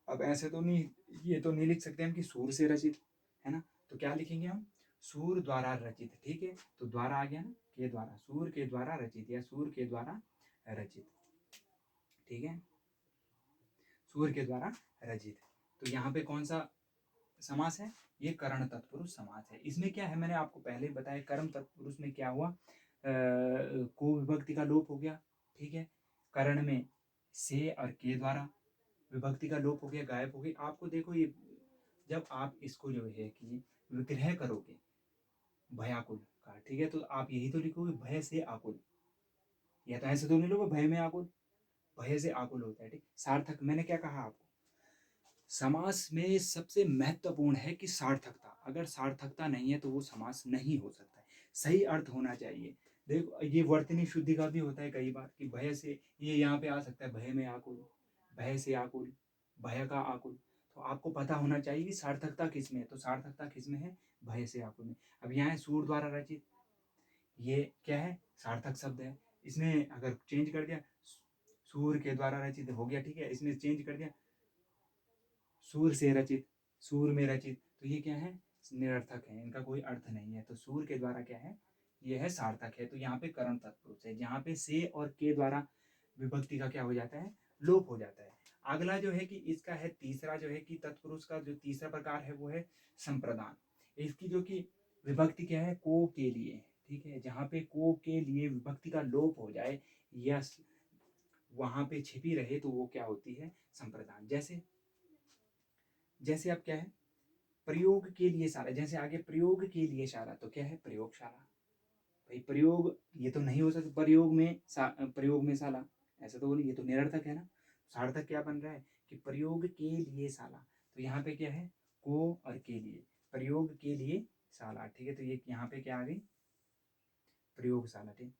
अब ऐसे तो नहीं, ये तो नहीं लिख सकते हम कि सूर्य से रचित, है ना। तो क्या लिखेंगे हम, सूर्य द्वारा रचित, ठीक है। तो द्वारा आ गया ना, के द्वारा, सूर्य के द्वारा रचित या सूर्य के द्वारा रचित, ठीक है। सूर्य के द्वारा रचित। तो यहाँ पे कौन सा समास है, ये करण तत्पुरुष समास है। इसमें क्या है, मैंने आपको पहले ही बताया, कर्म तत्पुरुष में क्या हुआ, को विभक्ति का लोप हो गया, ठीक है। करण में से और के द्वारा विभक्ति का लोप हो गया, गायब हो गई। आपको देखो ये, जब आप इसको जो है कि विग्रह करोगे भयाकुल का, ठीक है, तो आप यही तो लिखोगे भय से आकुल, या तो ऐसे तो नहीं लोगे भय में आकुल, भय से आकुल होता है, ठीक। सार्थक, मैंने क्या कहा आपको, समास में सबसे महत्वपूर्ण है कि सार्थकता, अगर सार्थकता नहीं है तो वो समास नहीं हो सकता है, सही अर्थ होना चाहिए। देखो ये वर्तनी शुद्धि का भी होता है कई बार कि भय से, ये यहाँ पे आ सकता है भय में आकुल, भय से आकुल, भय का आकुल। तो आपको पता होना चाहिए कि सार्थकता किस में है, तो सार्थकता किस में है, भय से आकुल में। अब यहाँ है सूर द्वारा रचित, ये क्या है, सार्थक शब्द है। इसमें अगर चेंज कर दिया, सूर के द्वारा रचित हो गया, ठीक है। इसमें चेंज कर दिया सूर से रचित, सूर में रचित, तो ये क्या है, निरर्थक है, इनका कोई अर्थ नहीं है। तो सूर के द्वारा क्या है, ये है सार्थक है। तो यहाँ पे कर्म तत्पुरुष है, जहाँ पे से और के द्वारा विभक्ति का क्या हो जाता है, लोप हो जाता है। अगला जो है कि इसका है तीसरा जो है कि तत्पुरुष का जो तीसरा प्रकार है वो है संप्रदान। इसकी जो कि विभक्ति क्या है, को के लिए, ठीक है। जहाँ पे को के लिए विभक्ति का लोप हो जाए या वहां पे छिपी रहे तो वो क्या होती है, संप्रदान। जैसे, जैसे अब क्या है, प्रयोग के लिए शाला, जैसे आगे प्रयोग के लिए शाला, तो क्या है, प्रयोगशाला। भाई प्रयोग ये तो नहीं हो सकता, प्रयोग में प्रयोग में शाला, ऐसा तो बोली, ये तो निरर्थक है ना। सार्थक क्या बन रहा है कि प्रयोग के लिए शाला। तो यहाँ पे क्या है, को और के लिए, प्रयोग के लिए शाला, ठीक है। तो ये यहाँ पे क्या आ गई, प्रयोगशाला, ठीक।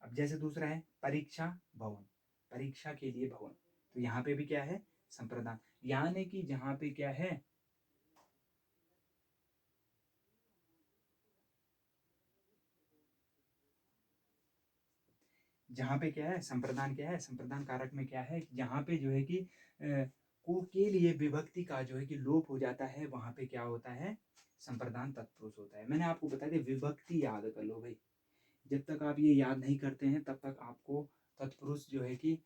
अब जैसे दूसरा है परीक्षा भवन, परीक्षा के लिए भवन, तो यहाँ पे भी क्या है, संप्रदान। यानी कि जहाँ पे क्या है, जहाँ पे क्या है, संप्रदान क्या है, संप्रदान कारक में क्या है, जहाँ पे जो है कि को के लिए विभक्ति का जो है कि लोप हो जाता है, वहां पे क्या होता है, संप्रदान तत्पुरुष होता है। मैंने आपको बता दिया, विभक्ति याद कर लो भाई, जब तक आप ये याद नहीं करते हैं तब तक आपको तत्पुरुष जो है कि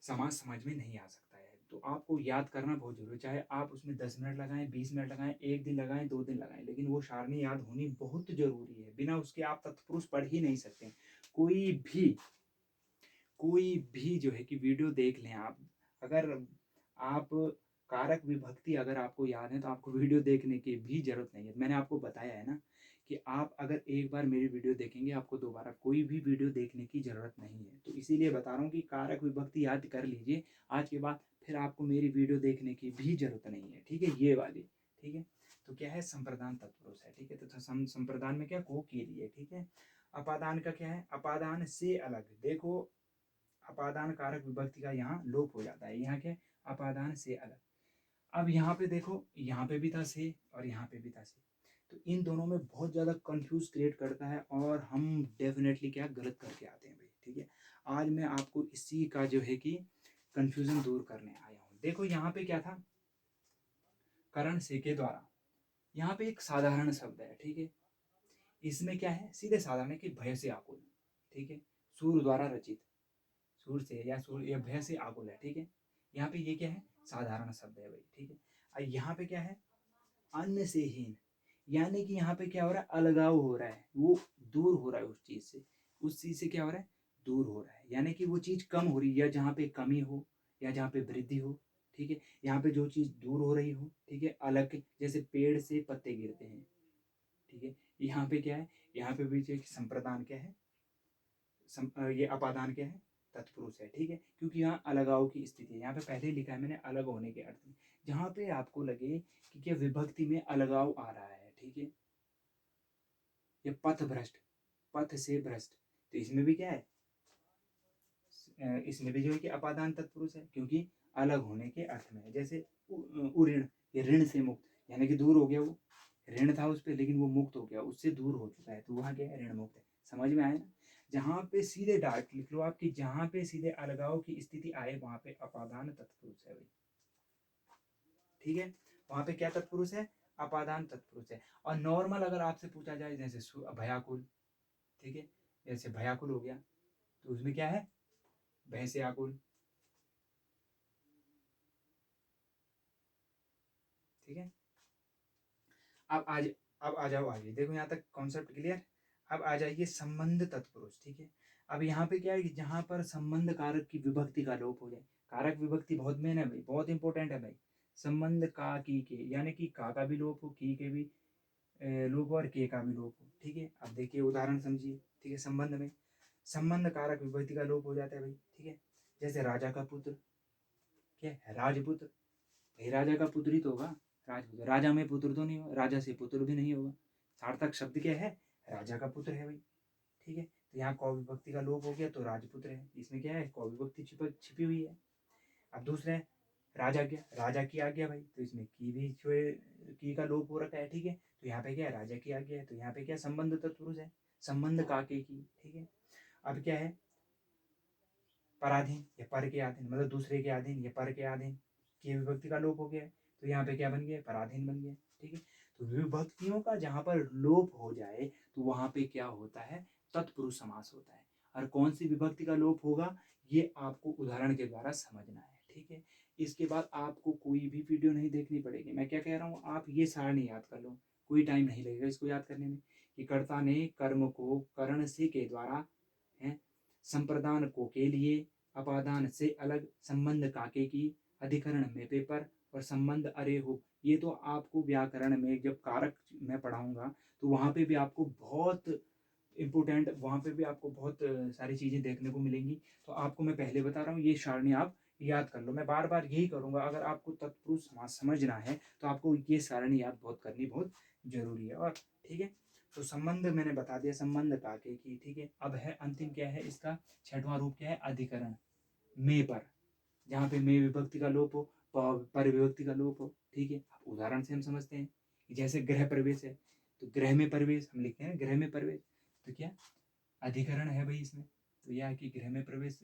समाज समझ में नहीं आ सकता है। तो आपको याद करना बहुत जरूरी है, चाहे आप उसमें 10 मिनट लगाएं, 20 मिनट लगाएं, एक दिन लगाएं, 2 दिन लगाएं, लेकिन वो सारणी याद होनी बहुत जरूरी है। बिना उसके आप तत्पुरुष पढ़ ही नहीं सकते। कोई भी, कोई भी जो है कि वीडियो देख लें आप, अगर आप कारक विभक्ति अगर आपको याद है तो आपको वीडियो देखने की भी जरूरत नहीं है। मैंने आपको बताया है ना कि आप अगर एक बार मेरी वीडियो देखेंगे आपको दोबारा कोई भी वीडियो देखने की जरूरत नहीं है। तो इसीलिए बता रहा हूँ कि कारक विभक्ति याद कर लीजिए आज के बाद, फिर आपको मेरी वीडियो देखने की भी जरूरत नहीं है, ठीक है, ये वाली, ठीक है। तो क्या है, संप्रदान तत्पुरुष है, ठीक है। तो संप्रदान में क्या, को के लिए, ठीक है। अपादान का क्या है, अपादान से अलग, देखो अपादान कारक विभक्ति का यहाँ लोप हो जाता है, यहाँ क्या, अपादान से अलग। अब यहाँ पे देखो, यहाँ पे भी था से और यहाँ पे भी था से, तो इन दोनों में बहुत ज़्यादा कंफ्यूज क्रिएट करता है और हम डेफिनेटली क्या गलत करके आते हैं भाई, ठीक है। आज मैं आपको इसी का जो है कि कन्फ्यूज़न दूर करने आया हूँ। देखो यहाँ पे क्या था, करण से के द्वारा, यहाँ पे एक साधारण शब्द है, ठीक है। इसमें क्या है, सीधे साधारण है कि भय से आकुल, ठीक है, सूर द्वारा रचित, सूर से या सूर या भय से आकुल है, ठीक है। यहाँ पे ये क्या है, साधारण शब्द है भाई, ठीक है। और यहाँ पे क्या है, अन्य से हीन, यानी कि यहाँ पे क्या हो रहा है, अलगाव हो रहा है, वो दूर हो रहा है उस चीज से, उस चीज से क्या हो रहा है, दूर हो रहा है, यानी कि वो चीज कम हो रही है, या जहाँ पे कमी हो या जहाँ पे वृद्धि हो, ठीक है। यहाँ पे जो चीज दूर हो रही हो, ठीक है, अलग, जैसे पेड़ से पत्ते गिरते हैं, ठीक है। यहाँ पे क्या है, यहाँ पे भी जो संप्रदान क्या है, ये अपादान क्या है, तत्पुरुष है, ठीक है। क्योंकि यहाँ अलगाव की स्थिति है, यहाँ पे पहले ही लिखा है मैंने अलग होने के अर्थ में, जहाँ पे आपको लगे कि क्या विभक्ति में अलगाव आ रहा है, ठीक है। ये पथ भ्रष्ट, पथ से भ्रष्ट, तो इसमें भी क्या है, इसमें भी जो है कि अपादान तत्पुरुष है, क्योंकि अलग होने के अर्थ में है। जैसे उऋण, ये ऋण से मुक्त, यानी कि दूर हो गया, वो ऋण था उस पर लेकिन वो मुक्त हो गया, उससे दूर हो चुका है, तो वहाँ क्या है, ऋण मुक्त है। समझ में आया ना। जहाँ पे सीधे डायरेक्ट लिख लो आपकी, जहाँ पे सीधे अलगाव की स्थिति आए वहाँ पे अपादान तत्पुरुष है भाई, ठीक है। वहाँ पे क्या तत्पुरुष है, अपादान तत्पुरुष है। और नॉर्मल अगर आपसे पूछा जाए, जैसे भयाकुल, ठीक है, जैसे भयाकुल हो गया, तो उसमें क्या है, भय से आकुल, ठीक है। अब आज, अब आ जाओ आगे, देखो यहाँ तक कॉन्सेप्ट क्लियर। अब आ जाइए संबंध तत्पुरुष, ठीक है। अब यहाँ पे क्या है कि जहाँ पर संबंध कारक की विभक्ति का लोप हो जाए, कारक विभक्ति बहुत मेन है भाई, बहुत इंपॉर्टेंट है भाई। संबंध का की के, यानी कि का भी लोप हो, की के भी लोप हो, और के का भी लोप हो, ठीक है। अब देखिए उदाहरण समझिए, ठीक है। संबंध में संबंध कारक विभक्ति का लोप हो जाता है भाई, ठीक है। जैसे राजा का पुत्र, क्या है, राजपुत्र, भाई राजा का पुत्र ही तो होगा, राजपुत्र, राजा में पुत्र तो नहीं होगा, राजा से पुत्र भी नहीं होगा, सार्थक शब्द क्या है, राजा का पुत्र है भाई, ठीक है। तो यहाँ कौ विभक्ति का लोप हो गया तो राजपुत्र है, इसमें क्या है, कौ विभक्ति छिपी हुई है। अब दूसरा है राजा, क्या, राजा की आज्ञा भाई, तो इसमें की भी की का लोप हो रखा है, ठीक है। तो यहाँ पे क्या है, राजा की आज्ञा है, तो यहाँ पे क्या, संबंध तत्पुरुष है, संबंध काके की, ठीक है। अब क्या है, पराधीन या पर के अधीन, मतलब दूसरे के अधीन या पर के अधीन, की विभक्ति का लोप हो गया है, तो यहाँ पे क्या बन गया, पराधीन बन गया, ठीक है। तो विभक्तियों का जहाँ पर लोप हो जाए तो वहाँ पे क्या होता है, तत्पुरुष समास होता है। और कौन सी विभक्ति का लोप होगा, ये आपको उदाहरण के द्वारा समझना है, ठीक है। इसके बाद आपको कोई भी वीडियो नहीं देखनी पड़ेगी, मैं क्या कह रहा हूँ, आप ये सारणी याद कर लो, कोई टाइम नहीं लगेगा इसको याद करने में, कि कर्ता ने कर्म को करण से के द्वारा है, संप्रदान को के लिए, अपादान से अलग, संबंध काके की, अधिकरण में पेपर, और संबंध अरे हो। ये तो आपको व्याकरण में जब कारक मैं पढ़ाऊंगा तो वहाँ पे भी आपको बहुत इम्पोर्टेंट, वहाँ पे भी आपको बहुत सारी चीज़ें देखने को मिलेंगी। तो आपको मैं पहले बता रहा हूँ, ये सारणी आप याद कर लो, मैं बार बार यही करूँगा, अगर आपको तत्पुरुष समास समझना है तो आपको ये सारणी याद बहुत करनी बहुत जरूरी है। और ठीक है, तो संबंध मैंने बता दिया, संबंध काके की, ठीक है। अब है अंतिम क्या है इसका, छठवां रूप क्या है, अधिकरण में पर, जहाँ पे में विभक्ति का लोप हो, पर विभक्ति का लोप हो, ठीक है। उदाहरण से हम समझते हैं कि जैसे गृह प्रवेश है, तो गृह में प्रवेश हम लिखते हैं, गृह में प्रवेश, तो क्या अधिकरण है भाई इसमें, तो यह है कि गृह में प्रवेश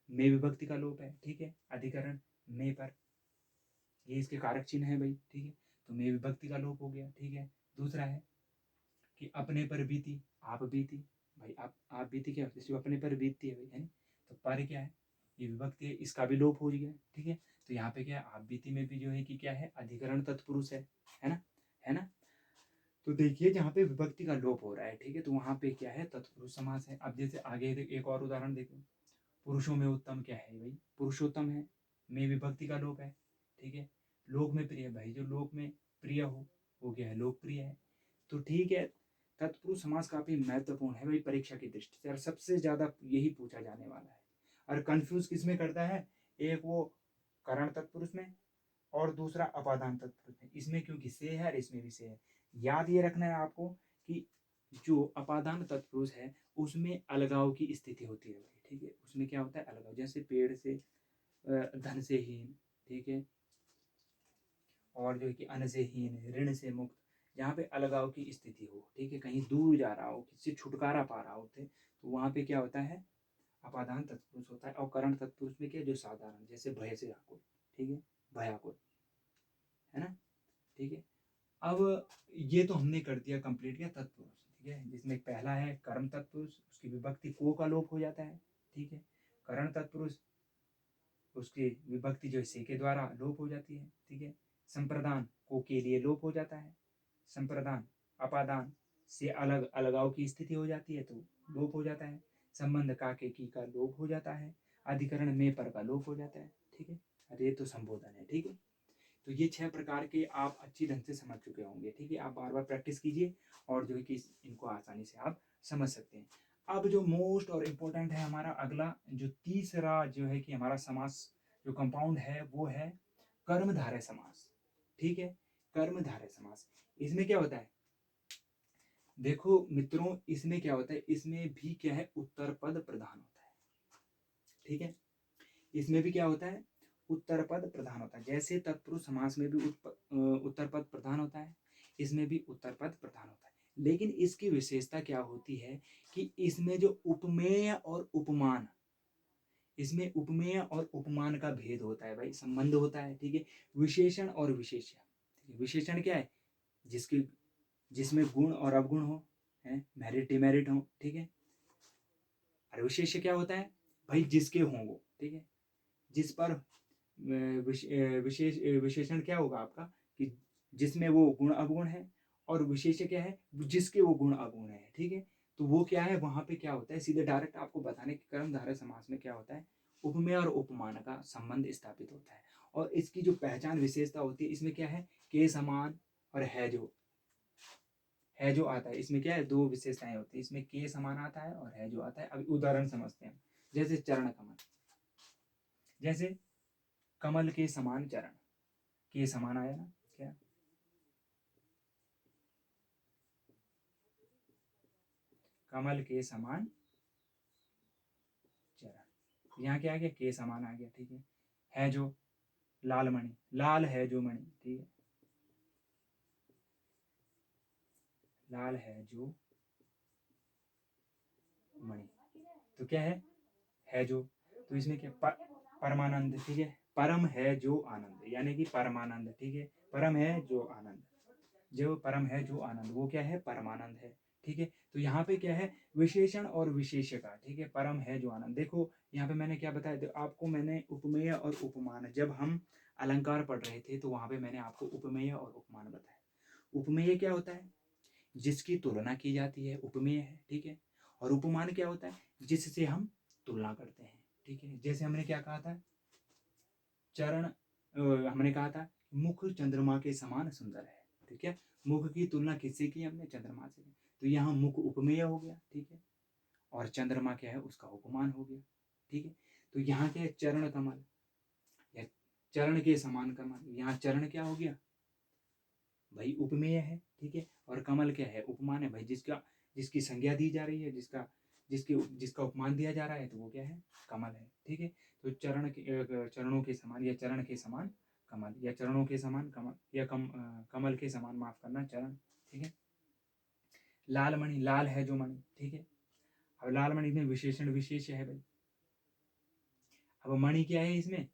में विभक्ति का लोप है, ठीक है, अधिकरण में पर, ये इसके कारक चिन्ह है भाई, ठीक है। तो में विभक्ति का लोप हो गया, ठीक है। दूसरा है कि अपने पर बीती, आप बीती, भाई आप बीती क्या होती है, अपने पर बीतती है भाई, है ना। तो पर क्या है, ये विभक्ति है, इसका भी लोप हो गया, ठीक है। तो यहाँ पे क्या है, आप बीती में भी जो है कि क्या है, अधिकरण तत्पुरुष है ना, है ना। तो देखिए जहाँ पे विभक्ति का लोप हो रहा है, ठीक है, तो वहाँ पे क्या है, तत्पुरुष समास है। अब जैसे आगे एक और उदाहरण देखो, पुरुषों में उत्तम क्या है भाई, पुरुषोत्तम है, में विभक्ति का लोप है, ठीक है। लोक में प्रिय, भाई जो लोक में प्रिय हो वो क्या है, लोकप्रिय है। तो ठीक है, तत्पुरुष समास काफी महत्वपूर्ण है भाई परीक्षा की दृष्टि से, और सबसे ज्यादा यही पूछा जाने वाला है। और कंफ्यूज किस में करता है, एक वो करण तत्पुरुष में, और दूसरा अपादान तत्पुरुष में, इसमें क्योंकि से है और इसमें भी से है। याद ये रखना है आपको कि जो अपादान तत्पुरुष है उसमें अलगाव की स्थिति होती है भाई, ठीक है। उसमें क्या होता है, अलगाव, जैसे पेड़ से धन से हीन, ठीक है, और जो है कि अन्न से हीन, ऋण से मुक्त, जहाँ पे अलगाव की स्थिति हो, ठीक है, कहीं दूर जा रहा हो, किसी छुटकारा पा रहा हो, तो वहाँ पे क्या होता है, अपादान तत्पुरुष होता है, और करण तत्पुरुष में क्या है, जो साधारण, जैसे भय से आकुल, ठीक है, भयाकुल, है ना, ठीक है। अब ये तो हमने कर दिया कंप्लीट क्या, तत्पुरुष, ठीक है, जिसमें पहला है कर्म तत्पुरुष, उसकी विभक्ति को का लोप हो जाता है, ठीक है। करण तत्पुरुष, उसकी विभक्ति जो है से के द्वारा लोप हो जाती है, ठीक है। संप्रदान को के लिए लोप हो जाता है, संप्रदान अपादान से अलग अलगाव की स्थिति हो जाती है तो लोप हो जाता है। संबंध का के की का लोप हो जाता है। अधिकरण में पर का लोप हो जाता है, ठीक है। अरे ये तो संबोधन है, ठीक है। तो ये 6 प्रकार के आप अच्छी ढंग से समझ चुके होंगे, ठीक है। आप बार बार प्रैक्टिस कीजिए और जो है कि इनको आसानी से आप समझ सकते हैं। अब जो मोस्ट और इम्पोर्टेंट है हमारा अगला, जो तीसरा जो है कि हमारा समास जो कंपाउंड है वो है कर्मधारय समास, ठीक है। कर्मधारय समास, इसमें क्या होता है, देखो मित्रों, इसमें क्या होता है, इसमें भी क्या है, उत्तर पद प्रधान होता है, ठीक है। इसमें भी क्या होता है, उत्तर पद प्रधान होता है। जैसे तत्पुरुष समास में भी उत्तर पद प्रधान होता है, इसमें भी उत्तर पद प्रधान होता है। लेकिन इसकी विशेषता क्या होती है कि इसमें जो उपमेय और उपमान, इसमें उपमेय और उपमान का भेद होता है भाई, संबंध होता है, ठीक है। विशेषण और विशेष्य, ठीक है। विशेषण क्या है, जिसके जिसमें गुण और अवगुण हो, है, मेरिट डिमेरिट हो, ठीक है। और विशेष्य क्या होता है भाई, जिसके हों वो, ठीक है, जिस पर विशेषण क्या होगा आपका कि जिसमें वो गुण अवगुण है, और विशेष्य क्या है, जिसके वो गुण अवगुण है, ठीक है। तो वो क्या है, वहां पे क्या होता है, सीधे डायरेक्ट आपको बताने के कर्मधारय समास में क्या होता है, उपमेय और उपमान का संबंध स्थापित होता है। और इसकी जो पहचान विशेषता होती है, इसमें क्या है, के समान और है जो आता है, इसमें क्या है, दो विशेषताएं होती है, इसमें के समान आता है और है जो आता है। अभी उदाहरण समझते हैं, जैसे चरण कमल, जैसे कमल के समान चरण, के समान आया ना, क्या, कमल के समान चरण, यहाँ क्या आ गया, के समान आ गया, ठीक है जो लाल मणि, लाल है जो मणि, ठीक है, लाल है जो मणि, तो क्या है जो, तो इसमें क्या परमानंद, ठीक है, परम है जो आनंद, यानी कि परमानंद, ठीक है, परम है जो आनंद, जो परम है जो आनंद, वो क्या है, परमानंद है, ठीक है। तो यहाँ पे क्या है, विशेषण और विशेष्य का, ठीक है, परम है जो आनंद। देखो यहाँ पे मैंने क्या बताया, तो आपको मैंने उपमेय और उपमान, जब हम अलंकार पढ़ रहे थे तो वहां पे मैंने आपको उपमेय और उपमान बताया। उपमेय क्या होता है, जिसकी तुलना की जाती है, उपमेय है, ठीक है। और उपमान क्या होता है, जिससे हम तुलना करते हैं, ठीक है। जैसे हमने क्या कहा था, चरण हमने कहा था मुख चंद्रमा के समान सुंदर है, ठीक है। मुख की तुलना किससे की हमने, चंद्रमा से, तो यहाँ मुख उपमेय हो गया, ठीक है, और चंद्रमा क्या है, उसका उपमान हो गया, ठीक है। तो यहाँ क्या है, चरण कमल या चरण के समान कमल, यहाँ चरण क्या हो गया भाई, उपमेय है, ठीक है। और कमल क्या है, उपमान है भाई, जिसकी संज्ञा दी जा रही है, जिसका उपमान दिया जा रहा है, तो वो क्या है, कमल है, ठीक है। तो चरणों के समान या चरण के समान कमल, या चरणों के समान कमल, या कमल के समान, माफ करना, चरण, ठीक है। लाल मणि, लाल है जो मणि, ठीक है। अब लाल मणि में विशेषण विशेष है भाई, अब मणि क्या है, इसमें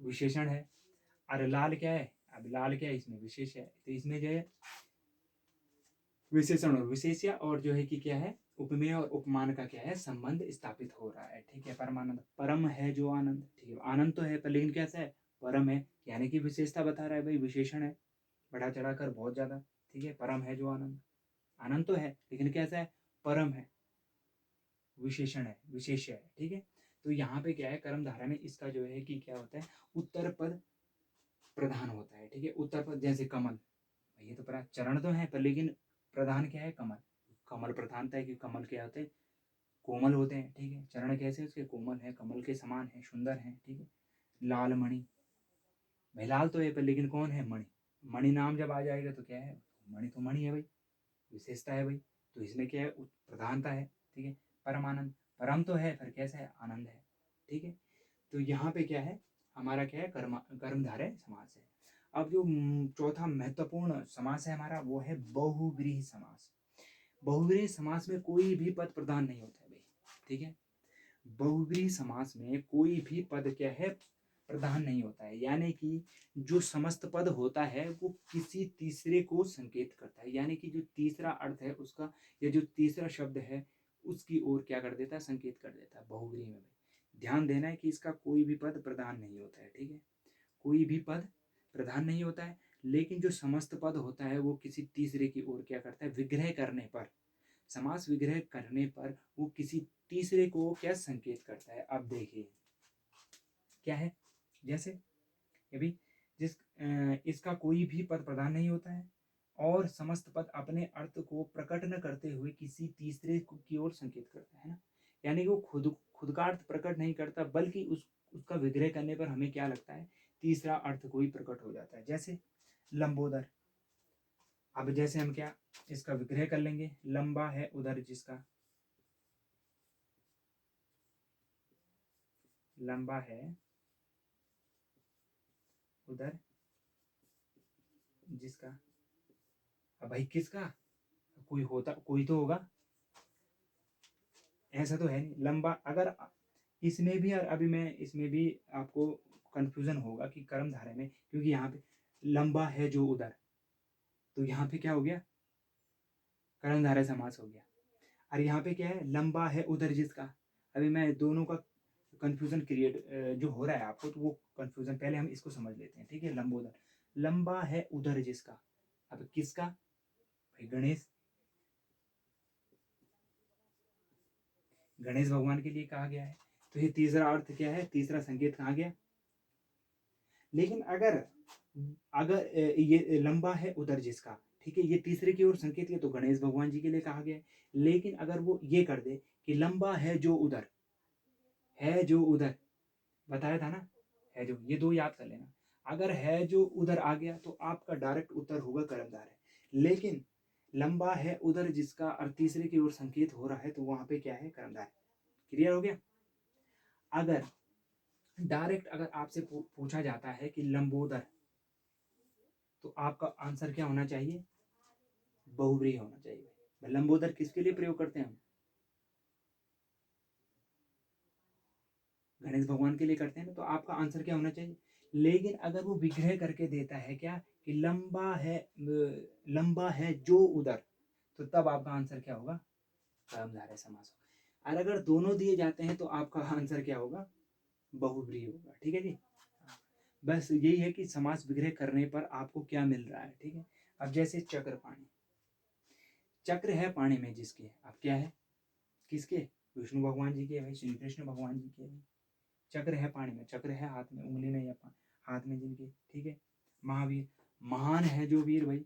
विशेषण है, अरे लाल क्या है, अब लाल क्या है, इसमें विशेष है, तो इसमें जो है विशेषण और विशेष्य, और जो है कि क्या है, उपमेय और उपमान का क्या है, संबंध स्थापित हो रहा है, ठीक है। परमानंद, परम है जो आनंद, ठीक है, आनंद तो है पर लेकिन कैसा है, परम है, यानी कि विशेषता बता रहा है भाई, विशेषण है, बढ़ा चढ़ाकर बहुत ज्यादा, ठीक है। परम है जो आनंद, आनंद तो है लेकिन कैसा है, परम है, विशेषण है, विशेष्य है, ठीक है। तो यहाँ पे क्या है, कर्मधारा में इसका जो है कि क्या होता है, उत्तर पद प्रधान होता है, ठीक है। उत्तर पद, जैसे कमल, ये तो पता, चरण तो है पर लेकिन प्रधान क्या है, कमल, कमल प्रधानता है कि कमल क्या होते हैं, कोमल होते हैं, ठीक है। चरण कैसे उसके, कोमल है, कमल के समान है, सुंदर है, ठीक है। लाल मणि, भाई लाल तो है पर लेकिन कौन है, मणि, मणि नाम जब आ जाएगा तो क्या है, मणि तो मणि है भाई, विशेषता है भाई, तो इसमें क्या है, प्रधानता है, ठीक है। परमानंद, परम तो है पर कैसा है, आनंद है, ठीक है। तो यहाँ पे क्या है, हमारा क्या है, कर्मधारय समास है। अब जो चौथा महत्वपूर्ण समास है हमारा, वो है बहुव्रीहि समास। बहुव्रीहि समास में कोई भी पद प्रधान नहीं होता है भाई, ठीक है। बहुव्रीहि समास में कोई भी पद क्या है, प्रधान नहीं होता है, यानी कि जो समस्त पद होता है वो किसी तीसरे को संकेत करता है, यानी कि जो तीसरा अर्थ है उसका, या जो तीसरा शब्द है उसकी ओर क्या कर देता है, संकेत कर देता है बहुव्रीहि में भाई। ध्यान देना है कि इसका कोई भी पद प्रधान नहीं होता है, ठीक है। कोई भी पद प्रधान नहीं होता है, लेकिन जो समस्त पद होता है वो किसी तीसरे की ओर क्या करता है, विग्रह करने पर, समास विग्रह करने पर वो किसी तीसरे को क्या संकेत करता है। अब देखिए क्या है, जैसे अभी इसका कोई भी पद प्रधान नहीं होता है और समस्त पद अपने अर्थ को प्रकट न करते हुए किसी तीसरे की ओर संकेत करता है ना, यानी कि वो खुद का अर्थ प्रकट नहीं करता, बल्कि उसका विग्रह करने पर हमें क्या लगता है, तीसरा अर्थ कोई प्रकट हो जाता है। जैसे लंबोदर, अब जैसे हम क्या इसका विग्रह कर लेंगे, लंबा है उधर जिसका, लंबा है उधर जिसका, अब भाई किसका, कोई तो होगा, ऐसा तो है नहीं। लंबा अगर इसमें भी, और अभी मैं इसमें भी आपको कंफ्यूजन होगा कि कर्म धारय में, क्योंकि यहाँ पे लंबा है जो उधर, तो यहाँ पे क्या हो गया, कर्म धारय समास हो गया। और यहाँ पे क्या है, लंबा है उधर जिसका, अभी मैं दोनों का कंफ्यूजन क्रिएट जो हो रहा है आपको, तो वो कंफ्यूजन पहले हम इसको समझ लेते हैं, ठीक है। लंबोदर, लंबा है उधर जिसका, अब किसका भाई, गणेश, गणेश भगवान के लिए कहा गया है, तो ये तीसरा अर्थ क्या है, तीसरा संकेत कहा गया। लेकिन अगर अगर ये लंबा है उधर जिसका, ठीक है, ये तीसरे की ओर संकेत है, तो गणेश भगवान जी के लिए कहा गया है। लेकिन अगर वो ये कर दे कि लंबा है जो उधर, है जो उधर, बताया था ना, है जो, ये दो याद कर लेना। अगर है जो उधर आ गया तो आपका डायरेक्ट उत्तर होगा कर्मधारय है। लेकिन लंबा है उधर जिसका और तीसरे की ओर संकेत हो रहा है, तो वहां पे क्या है, कर्मधारय। क्लियर हो गया। अगर डायरेक्ट अगर आपसे पूछा जाता है कि लंबोदर, तो आपका आंसर क्या होना चाहिए, बहुव्रीहि होना चाहिए। लंबोदर किसके लिए प्रयोग करते हैं हम, गणेश भगवान के लिए करते हैं ना, तो आपका आंसर क्या होना चाहिए। लेकिन अगर वो विग्रह करके देता है क्या, कि लंबा है जो उधर, तो तब आपका आंसर क्या होगा, कर्मधारय समास होगा। और अगर दोनों दिए जाते हैं तो आपका आंसर क्या होगा, बहुव्रीहि होगा, ठीक है जी। बस यही है कि समास विग्रह करने पर आपको क्या मिल रहा है, ठीक है। अब जैसे चक्र पाणी, चक्र है पाणी में जिसके, अब क्या है, किसके, विष्णु भगवान जी के भाई, श्री कृष्ण भगवान जी के। चक्र है पाणी में, चक्र है हाथ में, उंगली में या हाथ में जिनके, ठीक है। महावीर, महान है जो वीर भाई,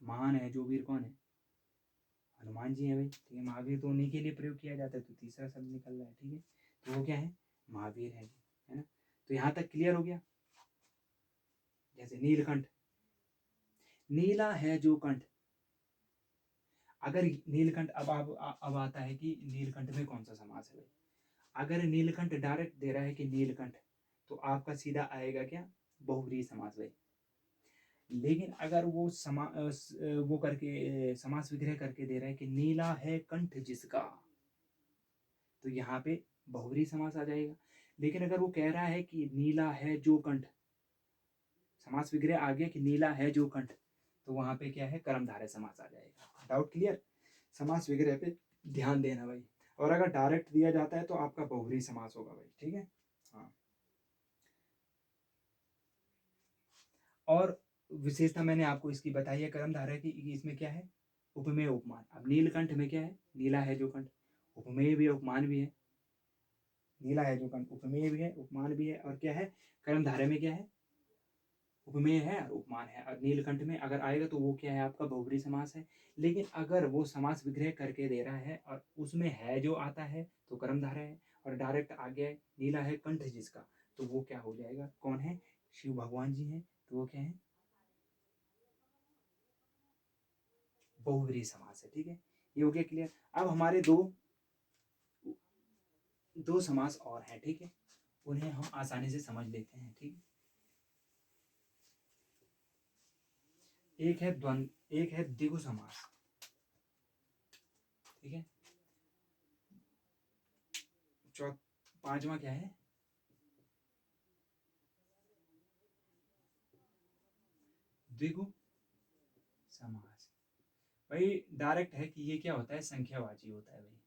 महान है जो वीर कौन है, हनुमान जी है भाई, ठीक है। महावीर तो उन्हीं के लिए प्रयोग किया जाता है, तो तीसरा शब्द निकल रहा है, ठीक है। तो वो क्या है, महावीर है ना। तो यहाँ तक क्लियर हो गया। जैसे नीलकंठ, नीला है जो कंठ, अगर नीलकंठ, अब आता है कि नीलकंठ में कौन सा समास है भाई। अगर नीलकंठ डायरेक्ट दे रहा है कि नीलकंठ, तो आपका सीधा आएगा क्या, बहुव्रीहि समास भाई। लेकिन अगर वो वो करके समास विग्रह करके दे रहा है कि नीला है कंठ जिसका, तो यहाँ पे बहुव्रीहि समास आ जाएगा। लेकिन अगर वो कह रहा है कि नीला है जो कंठ, समास विग्रह आ गया कि नीला है जो कंठ, तो वहां पे क्या है, कर्मधारय समास आ जाएगा। Doubt clear. समास विग्रह पे ध्यान देना भाई। और अगर डायरेक्ट दिया जाता है तो आपका बहुव्रीहि समास होगा भाई, ठीक है। हाँ, और विशेषता मैंने आपको इसकी बताई है कर्मधारय की, इसमें क्या है, उपमेय उपमान। अब नीलकंठ में क्या है, नीला है जो कंठ, उपमेय भी है उपमान भी है। नीला है जो कंठ उपमेय भी है उपमान भी है, और क्या है, कर्मधारय में क्या है, उपमेय है और उपमान है। और नीलकंठ में अगर आएगा तो वो क्या है, आपका बहुव्रीहि समास है। लेकिन अगर वो समास विग्रह करके दे रहा है और उसमें है जो आता है, तो कर्मधारय है। और डायरेक्ट आ गया है नीला है कंठ जिसका, तो वो क्या हो जाएगा, कौन है, शिव भगवान जी हैं, तो वो क्या है, बहुव्रीहि समास है, ठीक है। ये हो गया क्लियर। अब हमारे दो दो समास और हैं, ठीक है, उन्हें हम आसानी से समझ लेते हैं, ठीक है। एक है द्वंद्व, एक है द्विगु समास। ठीक है। पांचवा क्या है? द्विगु समास। भाई डायरेक्ट है कि ये क्या होता है, संख्यावाची होता है भाई।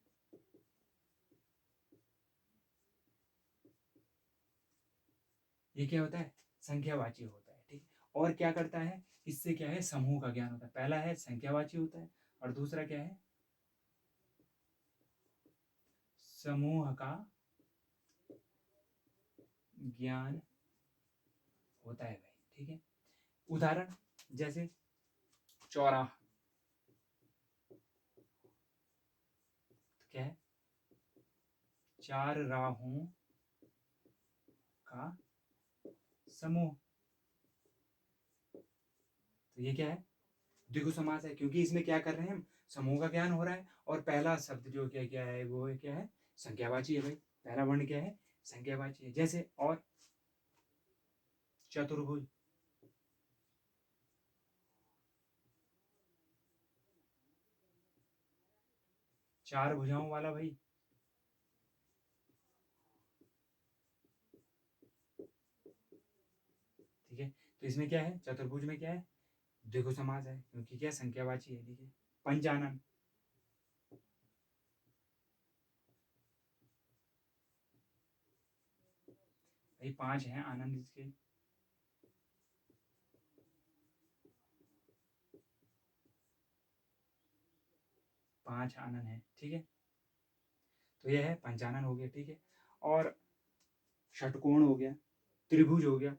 ये क्या होता है, संख्यावाची होता है, ठीक। और क्या करता है, इससे क्या है, समूह का ज्ञान होता है। पहला है संख्यावाची होता है, और दूसरा क्या है, समूह का ज्ञान होता है भाई, ठीक है। उदाहरण जैसे चौराहा, तो क्या है, चार राहों का समूह। तो ये क्या है, द्विगु समास है, क्योंकि इसमें क्या कर रहे हैं हम, समूह का ज्ञान हो रहा है। और पहला शब्द जो क्या क्या है, वो क्या है, संख्यावाची है भाई। पहला वर्ण क्या है, संख्यावाची है। जैसे और चतुर्भुज, चार भुजाओं वाला भाई। ठीक है, तो इसमें क्या है, चतुर्भुज में क्या है, द्विगु समास है, क्योंकि क्या संख्यावाची है। ठीक है, पंचानन, भाई पांच हैं आनंद इसके। पांच आनंद है, ठीक है। तो यह है पंचानन हो गया, ठीक है। और षटकोण हो गया, त्रिभुज हो गया,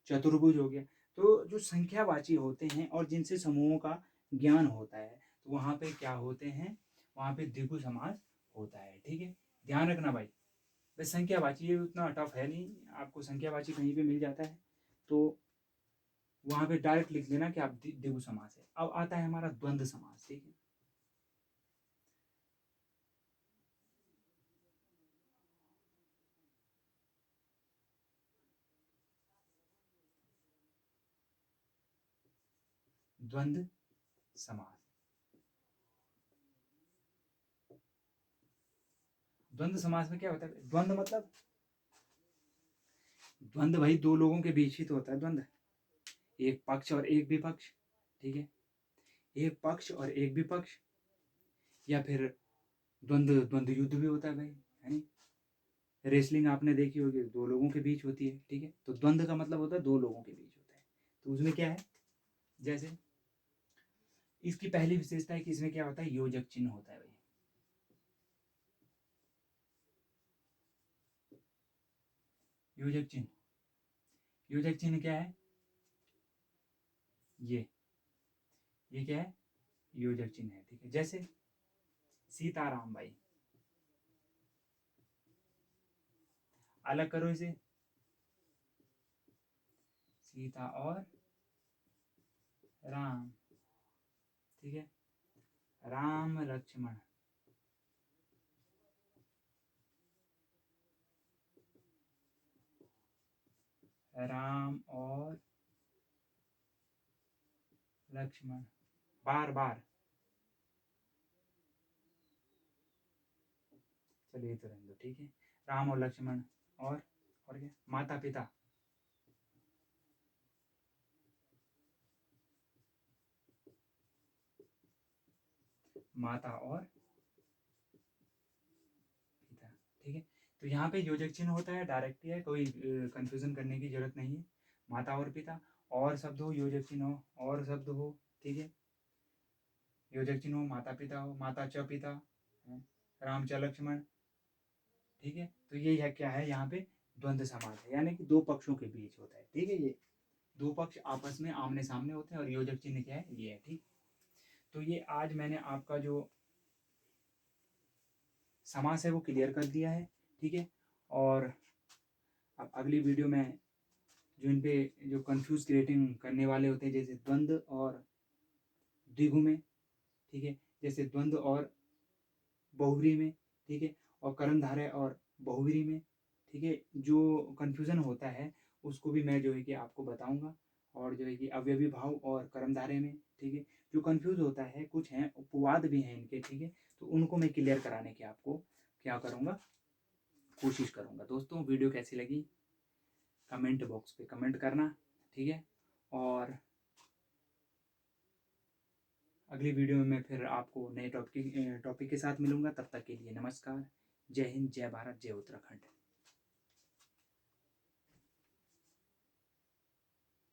चतुर्भुज हो गया। तो जो संख्यावाची होते हैं और जिनसे समूहों का ज्ञान होता है, तो वहां पे क्या होते हैं, वहां पे द्विगु समास होता है, ठीक है। ध्यान रखना भाई, बस संख्यावाची ये उतना टफ है नहीं, आपको संख्यावाची कहीं पे मिल जाता है, तो वहां पे डायरेक्ट लिख लेना कि आप द्विगु समास है। अब आता है हमारा द्वंद्व समास, ठीक है। द्वंद्व समास, द्वंद्व समास में क्या होता है, द्वंद्व मतलब, द्वंद्व भाई दो लोगों के बीच ही तो होता है द्वंद्व, एक पक्ष और एक विपक्ष, ठीक है। एक पक्ष और एक विपक्ष, या फिर द्वंद्व, द्वंद्व युद्ध भी होता है भाई, है नहीं। रेसलिंग आपने देखी होगी, दो लोगों के बीच होती है, ठीक है। तो द्वंद्व का मतलब होता है दो लोगों के बीच होता है। तो उसमें क्या है, जैसे इसकी पहली विशेषता है कि इसमें क्या होता है, योजक चिन्ह होता है भाई। योजक चिन्ह, योजक चिन्ह क्या है, ये क्या है, योजक चिन्ह है, ठीक है। जैसे सीताराम भाई, अलग करो इसे, सीता और राम, ठीक है। राम लक्ष्मण, राम और लक्ष्मण, बार बार, चलिए तो रहने दो, ठीक है। राम और लक्ष्मण, और क्या, माता पिता, माता और पिता, ठीक है। तो यहाँ पे योजक चिन्ह होता है, डायरेक्ट ही है, कोई कंफ्यूजन करने की जरूरत नहीं है। माता और पिता, और शब्द हो योजक चिन्ह हो, और शब्द हो, ठीक है। योजक चिन्ह हो, माता पिता हो, माता च पिता, है, राम च लक्ष्मण, ठीक है। तो ये है क्या है, यहाँ पे द्वंद्व समास है, यानी कि दो पक्षों के बीच होता है, ठीक है। ये दो पक्ष आपस में आमने सामने होते हैं, और योजक चिन्ह क्या है, ये है, ठीक। तो ये आज मैंने आपका जो समास है वो क्लियर कर दिया है, ठीक है। और अब अगली वीडियो में जो इन पे जो कंफ्यूज क्रिएटिंग करने वाले होते हैं, जैसे द्वंद्व और द्विगु में, ठीक है, जैसे द्वंद्व और बहुव्रीहि में, ठीक है, और कर्मधारय और बहुव्रीहि में, ठीक है, जो कन्फ्यूज़न होता है उसको भी मैं जो है कि आपको बताऊंगा। और जो है कि अवयवी भाव और कर्मधारय में, ठीक है, जो कन्फ्यूज होता है, कुछ हैं उपवाद भी हैं इनके, ठीक है। तो तो उनको मैं क्लियर कराने की आपको क्या करूँगा, कोशिश करूँगा। दोस्तों वीडियो कैसी लगी कमेंट बॉक्स पे कमेंट करना, ठीक है? और अगली वीडियो में मैं फिर आपको नए टॉपिक के साथ मिलूँगा। तब तक के लिए नमस्कार। जय हिंद, जय भारत, जय उत्तराखंड।